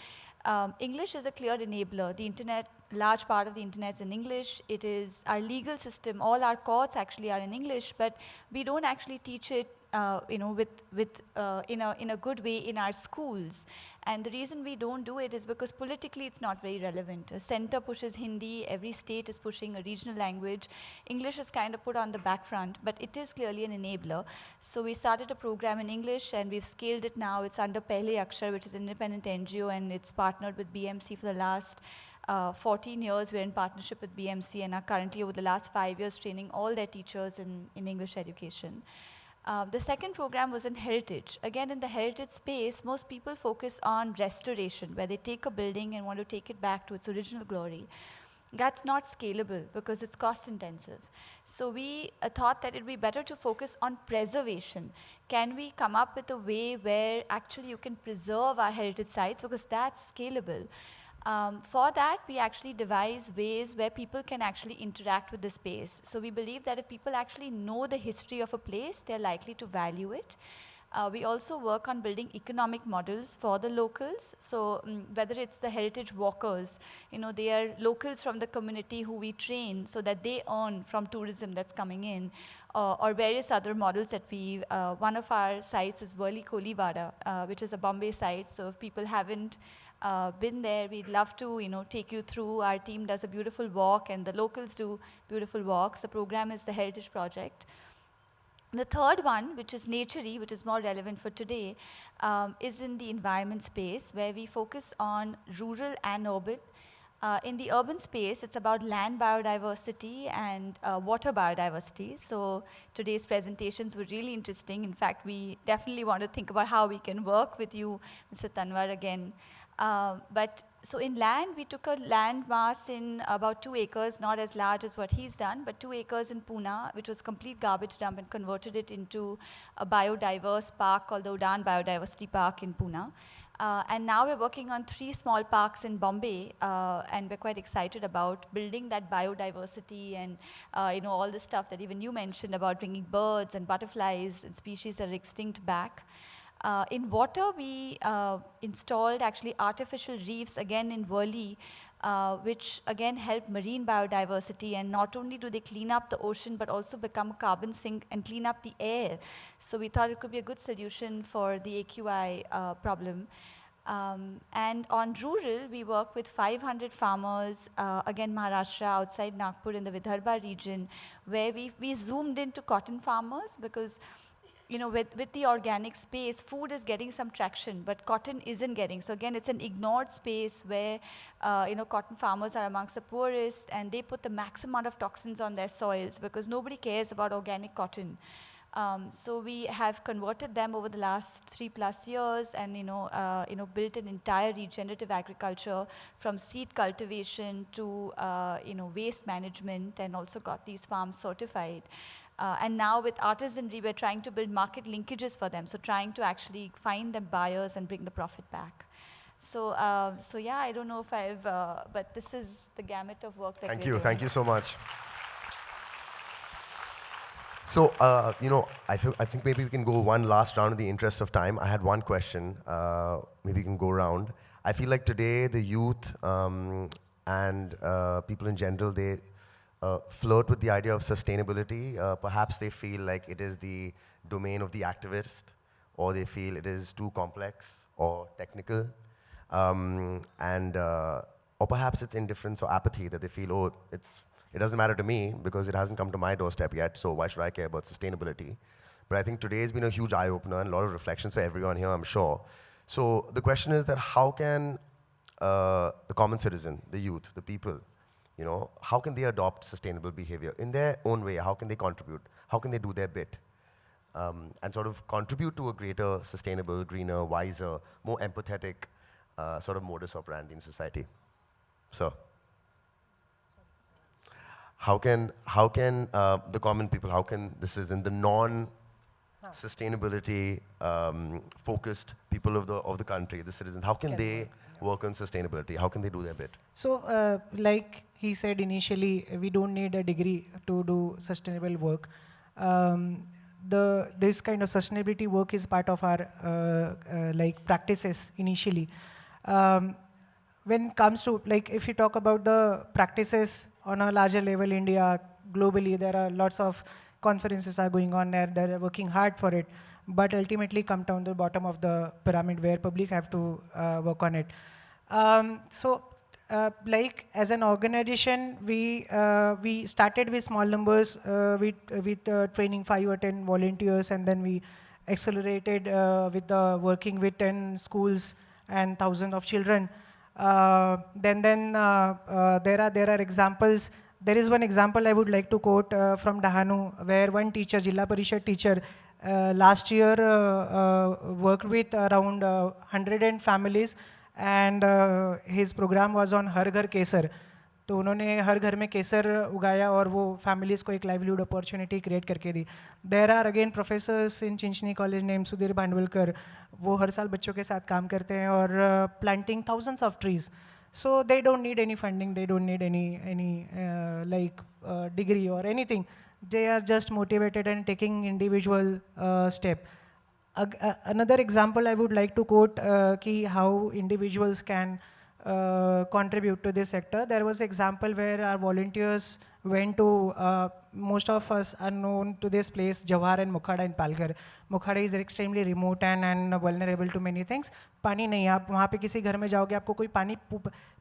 English is a clear enabler. The internet, large part of the internet is in English. It is our legal system, all our courts actually are in English, but we don't actually teach it in a good way in our schools. And the reason we don't do it is because politically it's not very relevant. A center pushes Hindi, every state is pushing a regional language. English is kind of put on the back front, but it is clearly an enabler. So we started a program in English and we've scaled it now. It's under Pehle Akshar, which is an independent NGO, and it's partnered with BMC for the last 14 years. We're in partnership with BMC and are currently over the last 5 years training all their teachers in English education. The second program was in heritage. Again, in the heritage space, most people focus on restoration, where they take a building and want to take it back to its original glory. That's not scalable because it's cost intensive. So we thought that it would be better to focus on preservation. Can we come up with a way where actually you can preserve our heritage sites, because that's scalable. For that, we actually devise ways where people can actually interact with the space. So we believe that if people actually know the history of a place, they're likely to value it. We also work on building economic models for the locals. So whether it's the heritage walkers, they are locals from the community who we train so that they earn from tourism that's coming in, or various other models that we, one of our sites is Worli Kolivada, which is a Bombay site. So if people haven't been there, we'd love to take you through. Our team does a beautiful walk and the locals do beautiful walks. The program is the Heritage Project. The third one, which is Naturey, which is more relevant for today, is in the environment space, where we focus on rural and urban. In the urban space, it's about land biodiversity and water biodiversity. So today's presentations were really interesting. In fact, we definitely want to think about how we can work with you, Mr. Tanwar, again. So in land, we took a land mass in about 2 acres, not as large as what he's done, but 2 acres in Pune, which was complete garbage dump, and converted it into a biodiverse park called the Udaan Biodiversity Park in Pune. And now we're working on 3 small parks in Bombay, and we're quite excited about building that biodiversity and all the stuff that even you mentioned about bringing birds and butterflies and species that are extinct back. In water, we installed actually artificial reefs again in Worli, which again help marine biodiversity, and not only do they clean up the ocean, but also become a carbon sink and clean up the air. So we thought it could be a good solution for the AQI problem. And on rural, we work with 500 farmers, again Maharashtra, outside Nagpur in the Vidarbha region, where we zoomed into cotton farmers, because with the organic space, food is getting some traction, but cotton isn't getting. So again, it's an ignored space where, cotton farmers are amongst the poorest, and they put the maximum amount of toxins on their soils because nobody cares about organic cotton. So we have converted them over the last 3+ years, and built an entire regenerative agriculture from seed cultivation to waste management, and also got these farms certified. And now with artisanry, we're trying to build market linkages for them. So trying to actually find them buyers and bring the profit back. So yeah, I don't know if I've, but this is the gamut of work that we're doing.
Thank you so much. So, I think maybe we can go one last round in the interest of time. I had one question. Maybe we can go around. I feel like today the youth and people in general, they flirt with the idea of sustainability. Perhaps they feel like it is the domain of the activist, or they feel it is too complex or technical. Or perhaps it's indifference or apathy, that they feel, oh, it doesn't matter to me because it hasn't come to my doorstep yet, so why should I care about sustainability? But I think today has been a huge eye-opener and a lot of reflections for everyone here, I'm sure. So the question is that how can the common citizen, the youth, the people, how can they adopt sustainable behavior in their own way? How can they contribute? How can they do their bit? And sort of contribute to a greater, sustainable, greener, wiser, more empathetic sort of modus operandi in society. So, how can the common people, how can this is in the non-sustainability focused people of the country, the citizens, how can they work on sustainability? How can they do their bit?
So, like he said initially, we don't need a degree to do sustainable work. This kind of sustainability work is part of our practices initially. When it comes to, if you talk about the practices on a larger level, India, globally, there are lots of conferences are going on there, they're working hard for it, but ultimately come down to the bottom of the pyramid where public have to work on it. Like as an organization, we started with small numbers with training 5 or 10 volunteers, and then we accelerated with the working with 10 schools and thousands of children. Then there are examples. There is one example I would like to quote from Dahanu, where one teacher, Jilla Parishad teacher, last year worked with around 100 families, and his program was on हर घर केसर. तो उन्होंने हर घर में केसर उगाया और वो families को एक लाइवलीहुड अपॉर्चुनिटी क्रिएट करके दी. There are again professors in Chinchani college name Sudhir Bhandwalkar, वो हर साल बच्चों के साथ काम करते हैं और planting thousands of trees. So they don't need any funding, they don't need any degree or anything. They are just motivated and taking individual step. Another example I would like to quote how individuals can contribute to this sector. There was an example where our volunteers went to, most of us are known to this place, Jawhar and Mukhada in Palghar. Mukhada is extremely remote and vulnerable to many things. पानी नहीं, आप वहाँ पे किसी घर में जाओगे आपको कोई पानी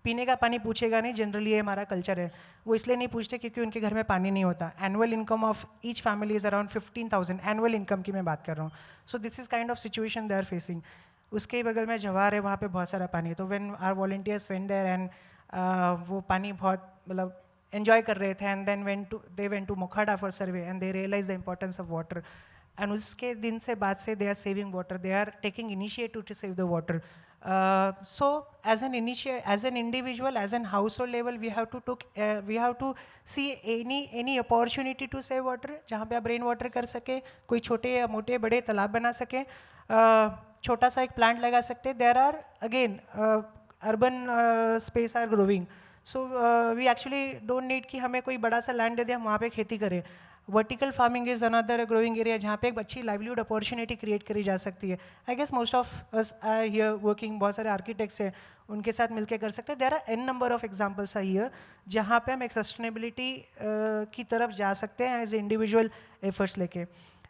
पीने का पानी पूछेगा नहीं. जनरली ये हमारा कल्चर है. वो इसलिए नहीं पूछते क्योंकि उनके घर में पानी नहीं होता. Annual income of each family is around 15,000. Annual income की मैं बात कर रहा हूँ. So this is kind of situation they are facing. उसके ही बगल में जवाहर है, वहाँ पे बहुत सारा पानी है. तो when our volunteers went there and वो पानी बहुत मतलब एन्जॉय कर रहे थे, and then they went to Mokhada for survey and they realise the importance of water. And उसके दिन से बाद से they are saving water, they are taking initiative to save the water. So as an individual, as an household level, we have to see any opportunity to save water. जहाँ पे आप rain water कर सके, कोई छोटे या मोटे बड़े तालाब बना सके, छोटा सा एक प्लांट लगा सकते. There are again urban space are growing. So we actually don't need कि हमें कोई बड़ा सा लैंड दे दे हम वहाँ पे खेती करें. Vertical farming is another growing area जहाँ पे एक अच्छी लाइवलीहुड अपॉर्चुनिटी क्रिएट करी जा सकती है. I guess most of us are here working, बहुत सारे आर्किटेक्ट्स हैं, उनके साथ मिलकर कर सकते हैं. There are an number of examples are here जहाँ पे हम एक सस्टेनेबिलिटी की तरफ जा सकते हैं एज इंडिविजुअल एफर्ट्स लेके.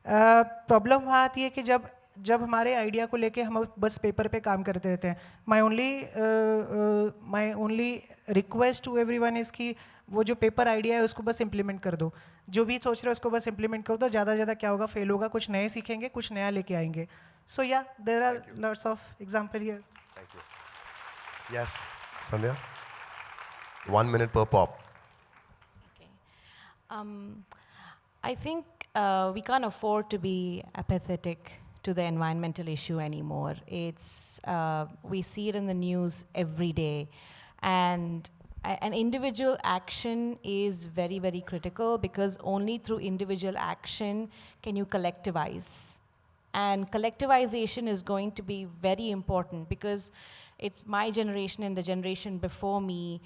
प्रॉब्लम वहाँ आती है कि जब हमारे आइडिया को लेके हम बस पेपर पे काम करते रहते हैं. My only request to everyone is कि वो जो पेपर आइडिया है उसको बस इम्प्लीमेंट कर दो. जो भी सोच रहे हो उसको बस इम्प्लीमेंट कर दो. ज़्यादा से ज़्यादा क्या होगा, फेल होगा, कुछ नए सीखेंगे, कुछ नया लेके आएंगे. So yeah there are lots of example here.
Thank you. Yes, Sandhya. 1 minute per pop.
I think we can't afford to be apathetic to the environmental issue anymore. We see it in the news every day, and an individual action is very, very critical, because only through individual action can you collectivize. And collectivization is going to be very important, because it's my generation and the generation before me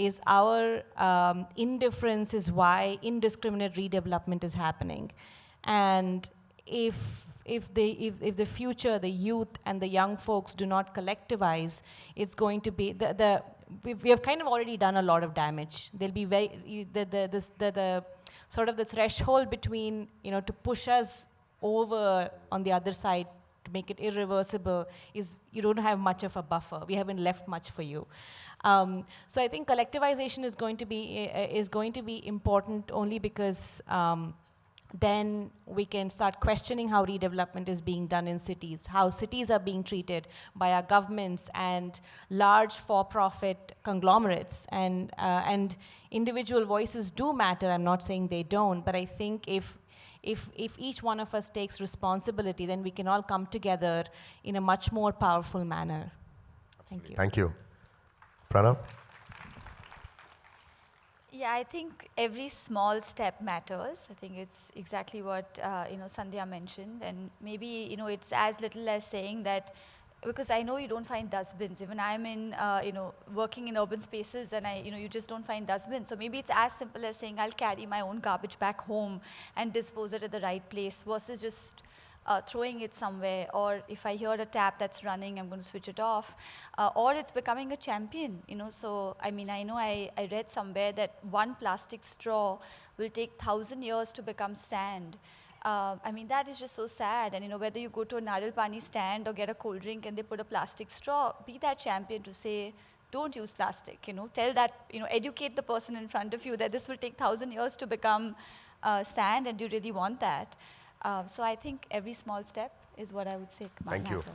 is our indifference is why indiscriminate redevelopment is happening. And if the future, the youth and the young folks do not collectivize, it's going to be we have kind of already done a lot of damage. There'll be the sort of the threshold between, to push us over on the other side to make it irreversible is you don't have much of a buffer. We haven't left much for you. So I think collectivization is going to be important only because then we can start questioning how redevelopment is being done in cities, how cities are being treated by our governments and large for-profit conglomerates. And individual voices do matter. I'm not saying they don't, but I think if each one of us takes responsibility, then we can all come together in a much more powerful manner. Thank you.
Thank you. Pranav?
Yeah, I think every small step matters. I think it's exactly what Sandhya mentioned, and maybe it's as little as saying that, because I know you don't find dustbins. Even I'm in working in urban spaces, and you just don't find dustbins. So maybe it's as simple as saying I'll carry my own garbage back home and dispose it at the right place, versus just throwing it somewhere, or if I hear a tap that's running, I'm going to switch it off, or it's becoming a champion, you know. So, I mean, I know I read somewhere that one plastic straw will take 1,000 years to become sand. I mean, that is just so sad. And, you know, whether you go to a Nadal Pani stand or get a cold drink and they put a plastic straw, be that champion to say, don't use plastic, you know. Tell that, you know, educate the person in front of you that this will take 1,000 years to become sand, and you really want that. So I think every small step is what I would say
Thank you.
matters.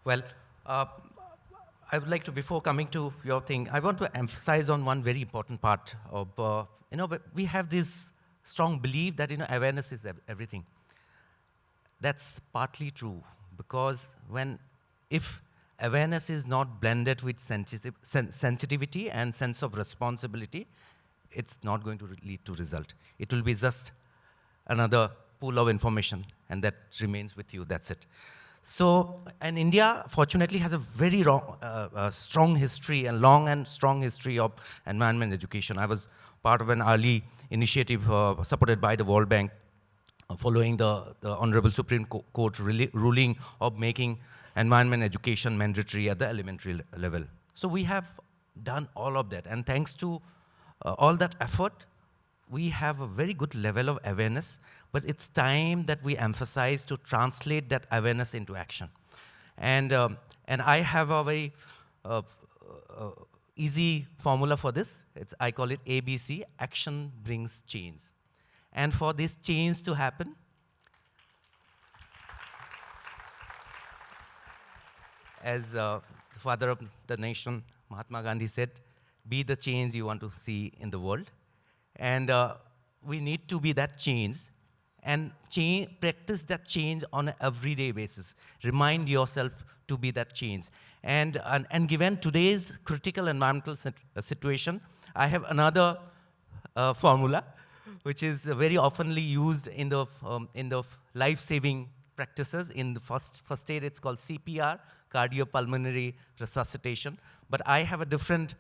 Well, I would like to, before coming to your thing, I want to emphasize on one very important part of, you know, we have this strong belief that, you know, awareness is everything. That's partly true, because if awareness is not blended with sensitivity and sense of responsibility, it's not going to lead to result. It will be just another pool of information, and that remains with you, that's it. So, and India, fortunately, has a very strong history, and long and strong history of environment education. I was part of an early initiative supported by the World Bank, following the Honorable Supreme Court ruling of making environment education mandatory at the elementary level. So we have done all of that, and thanks to all that effort, we have a very good level of awareness, but it's time that we emphasize to translate that awareness into action. And I have a very easy formula for this. I call it ABC, action brings change. And for this change to happen, as the father of the nation, Mahatma Gandhi, said, be the change you want to see in the world. And we need to be that change, and practice that change on an everyday basis. Remind yourself to be that change. And given today's critical environmental situation, I have another formula, which is very oftenly used in the life-saving practices. In the first aid, it's called CPR, cardiopulmonary resuscitation. But I have a different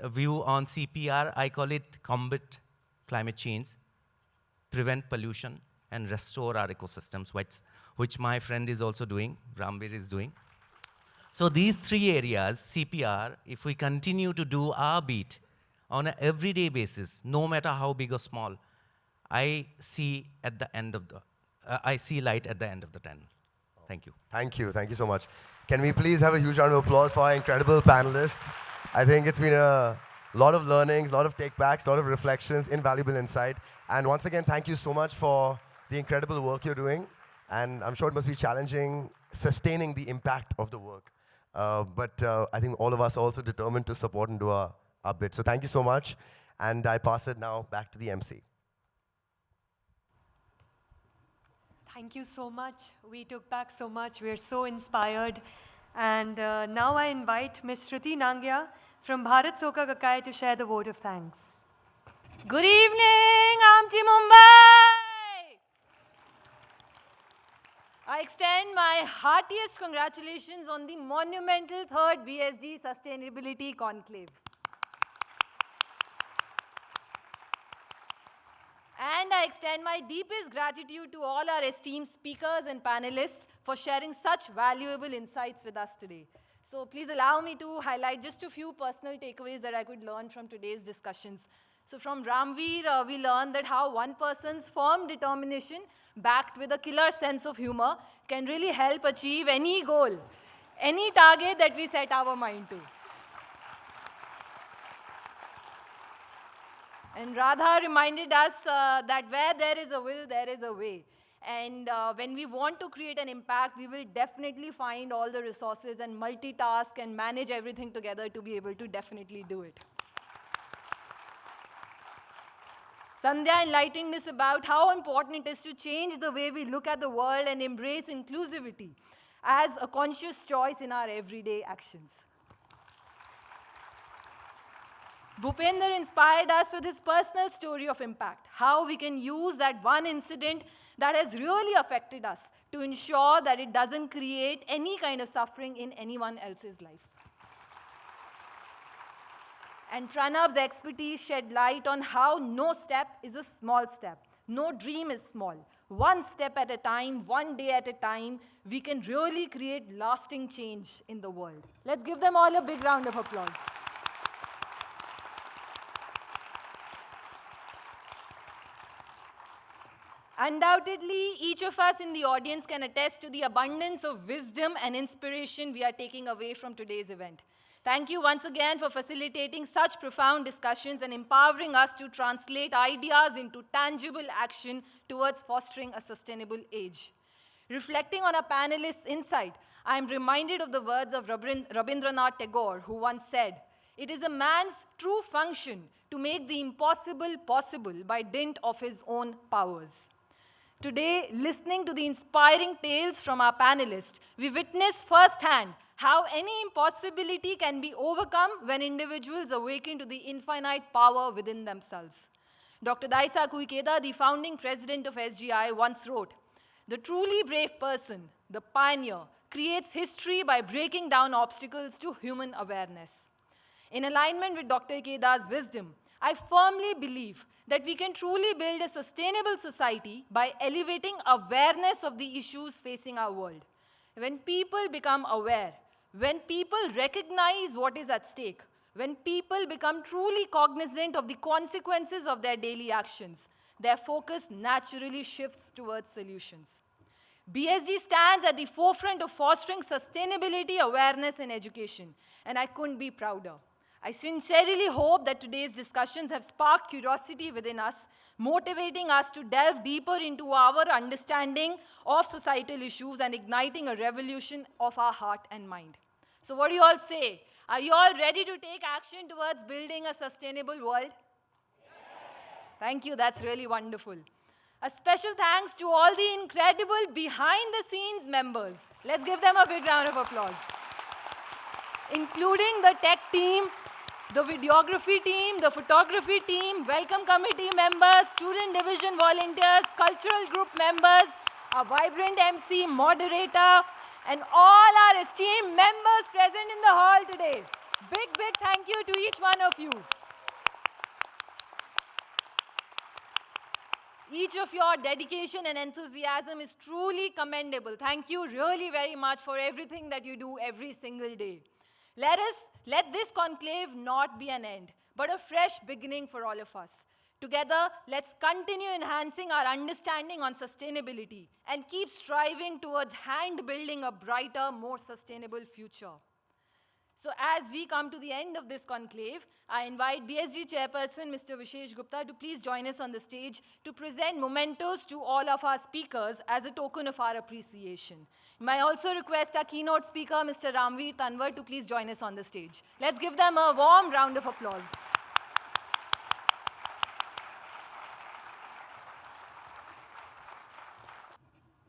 view on CPR. I call it combat climate change, prevent pollution, and restore our ecosystems, which my friend is also doing, Ramveer is doing. So these three areas, CPR, if we continue to do our beat on an everyday basis, no matter how big or small, I see light at the end of the tunnel. Thank you.
Thank you. Thank you so much. Can we please have a huge round of applause for our incredible panelists? I think it's been a lot of learnings, a lot of take-backs, a lot of reflections, invaluable insight. And once again, thank you so much for the incredible work you're doing. And I'm sure it must be challenging sustaining the impact of the work. But I think all of us are also determined to support and do our bit. So thank you so much. And I pass it now back to the MC.
Thank you so much. We took back so much. We are so inspired. And now I invite Ms. Shruti Nangia from Bharat Soka Gakkai to share the vote of thanks.
Good evening, Amchi Mumbai! I extend my heartiest congratulations on the monumental third BSG Sustainability Conclave. And I extend my deepest gratitude to all our esteemed speakers and panelists for sharing such valuable insights with us today. So please allow me to highlight just a few personal takeaways that I could learn from today's discussions. So from Ramveer, we learned that how one person's firm determination, backed with a killer sense of humor, can really help achieve any goal, any target that we set our mind to. And Radha reminded us that where there is a will, there is a way. And when we want to create an impact, we will definitely find all the resources and multitask and manage everything together to be able to definitely do it. Sandhya enlightened us about how important it is to change the way we look at the world and embrace inclusivity as a conscious choice in our everyday actions. Bhupender inspired us with his personal story of impact, how we can use that one incident that has really affected us to ensure that it doesn't create any kind of suffering in anyone else's life. And Pranab's expertise shed light on how no step is a small step. No dream is small. One step at a time, one day at a time, we can really create lasting change in the world. Let's give them all a big round of applause. Undoubtedly, each of us in the audience can attest to the abundance of wisdom and inspiration we are taking away from today's event. Thank you once again for facilitating such profound discussions and empowering us to translate ideas into tangible action towards fostering a sustainable age. Reflecting on our panelists' insight, I am reminded of the words of Rabindranath Tagore, who once said, "It is a man's true function to make the impossible possible by dint of his own powers." Today, listening to the inspiring tales from our panelists, we witness firsthand how any impossibility can be overcome when individuals awaken to the infinite power within themselves. Dr. Daisaku Ikeda, the founding president of SGI, once wrote, "The truly brave person, the pioneer, creates history by breaking down obstacles to human awareness." In alignment with Dr. Ikeda's wisdom, I firmly believe that we can truly build a sustainable society by elevating awareness of the issues facing our world. When people become aware, when people recognize what is at stake, when people become truly cognizant of the consequences of their daily actions, their focus naturally shifts towards solutions. BSG stands at the forefront of fostering sustainability awareness in education, and I couldn't be prouder. I sincerely hope that today's discussions have sparked curiosity within us, motivating us to delve deeper into our understanding of societal issues and igniting a revolution of our heart and mind. So what do you all say? Are you all ready to take action towards building a sustainable world? Yes. Thank you, that's really wonderful. A special thanks to all the incredible behind-the-scenes members. Let's give them a big round of applause. Including the tech team, the videography team, the photography team, welcome committee members, student division volunteers, cultural group members, our vibrant MC, moderator, and all our esteemed members present in the hall today. Big, big thank you to each one of you. Each of your dedication and enthusiasm is truly commendable. Thank you really very much for everything that you do every single day. Let this conclave not be an end, but a fresh beginning for all of us. Together, let's continue enhancing our understanding on sustainability and keep striving towards hand-building a brighter, more sustainable future. So as we come to the end of this conclave, I invite BSG Chairperson Mr. Vishesh Gupta to please join us on the stage to present mementos to all of our speakers as a token of our appreciation. May I also request our keynote speaker, Mr. Ramveer Tanwar, to please join us on the stage. Let's give them a warm round of applause.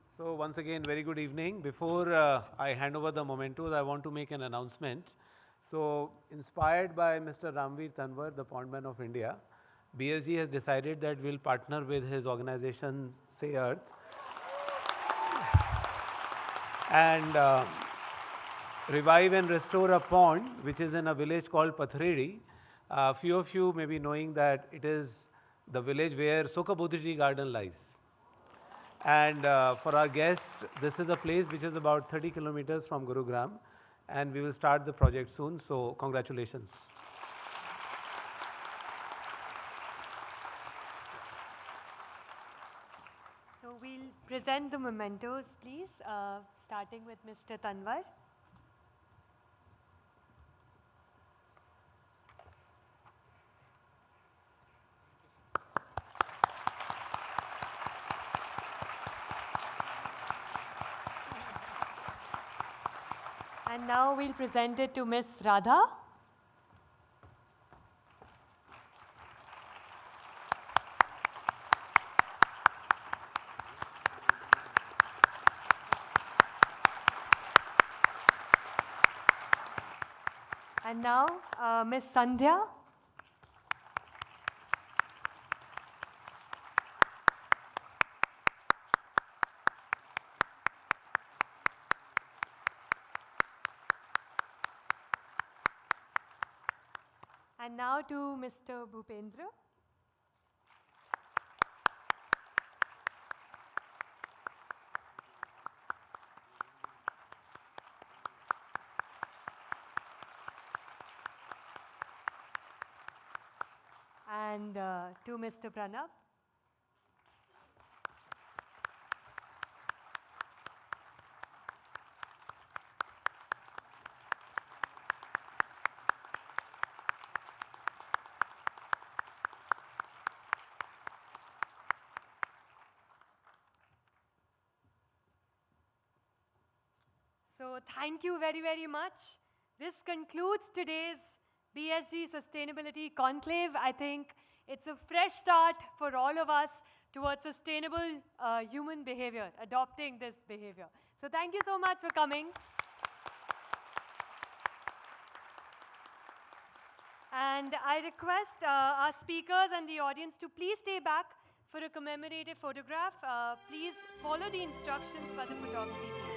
So once again, very good evening. Before I hand over the mementos, I want to make an announcement. So inspired by Mr. Ramveer Tanwar, the Pondman of India, BSG has decided that we'll partner with his organization, Say Earth, and revive and restore a pond which is in a village called Pathredi. A few of you may be knowing that it is the village where Sokaputri garden lies. And for our guests, this is a place which is about 30 kilometers from Gurugram, and we will start the project soon, so congratulations.
So we'll present the mementos, please, starting with Mr. Tanwar. And now we'll present it to Ms. Radha. And now, Ms. Sandhya. And now to Mr. Bhupendra. And to Mr. Pranab. So thank you very, very much. This concludes today's BSG Sustainability Conclave. I think it's a fresh start for all of us towards sustainable human behavior, adopting this behavior. So thank you so much for coming. And I request our speakers and the audience to please stay back for a commemorative photograph. Please follow the instructions by the photography team.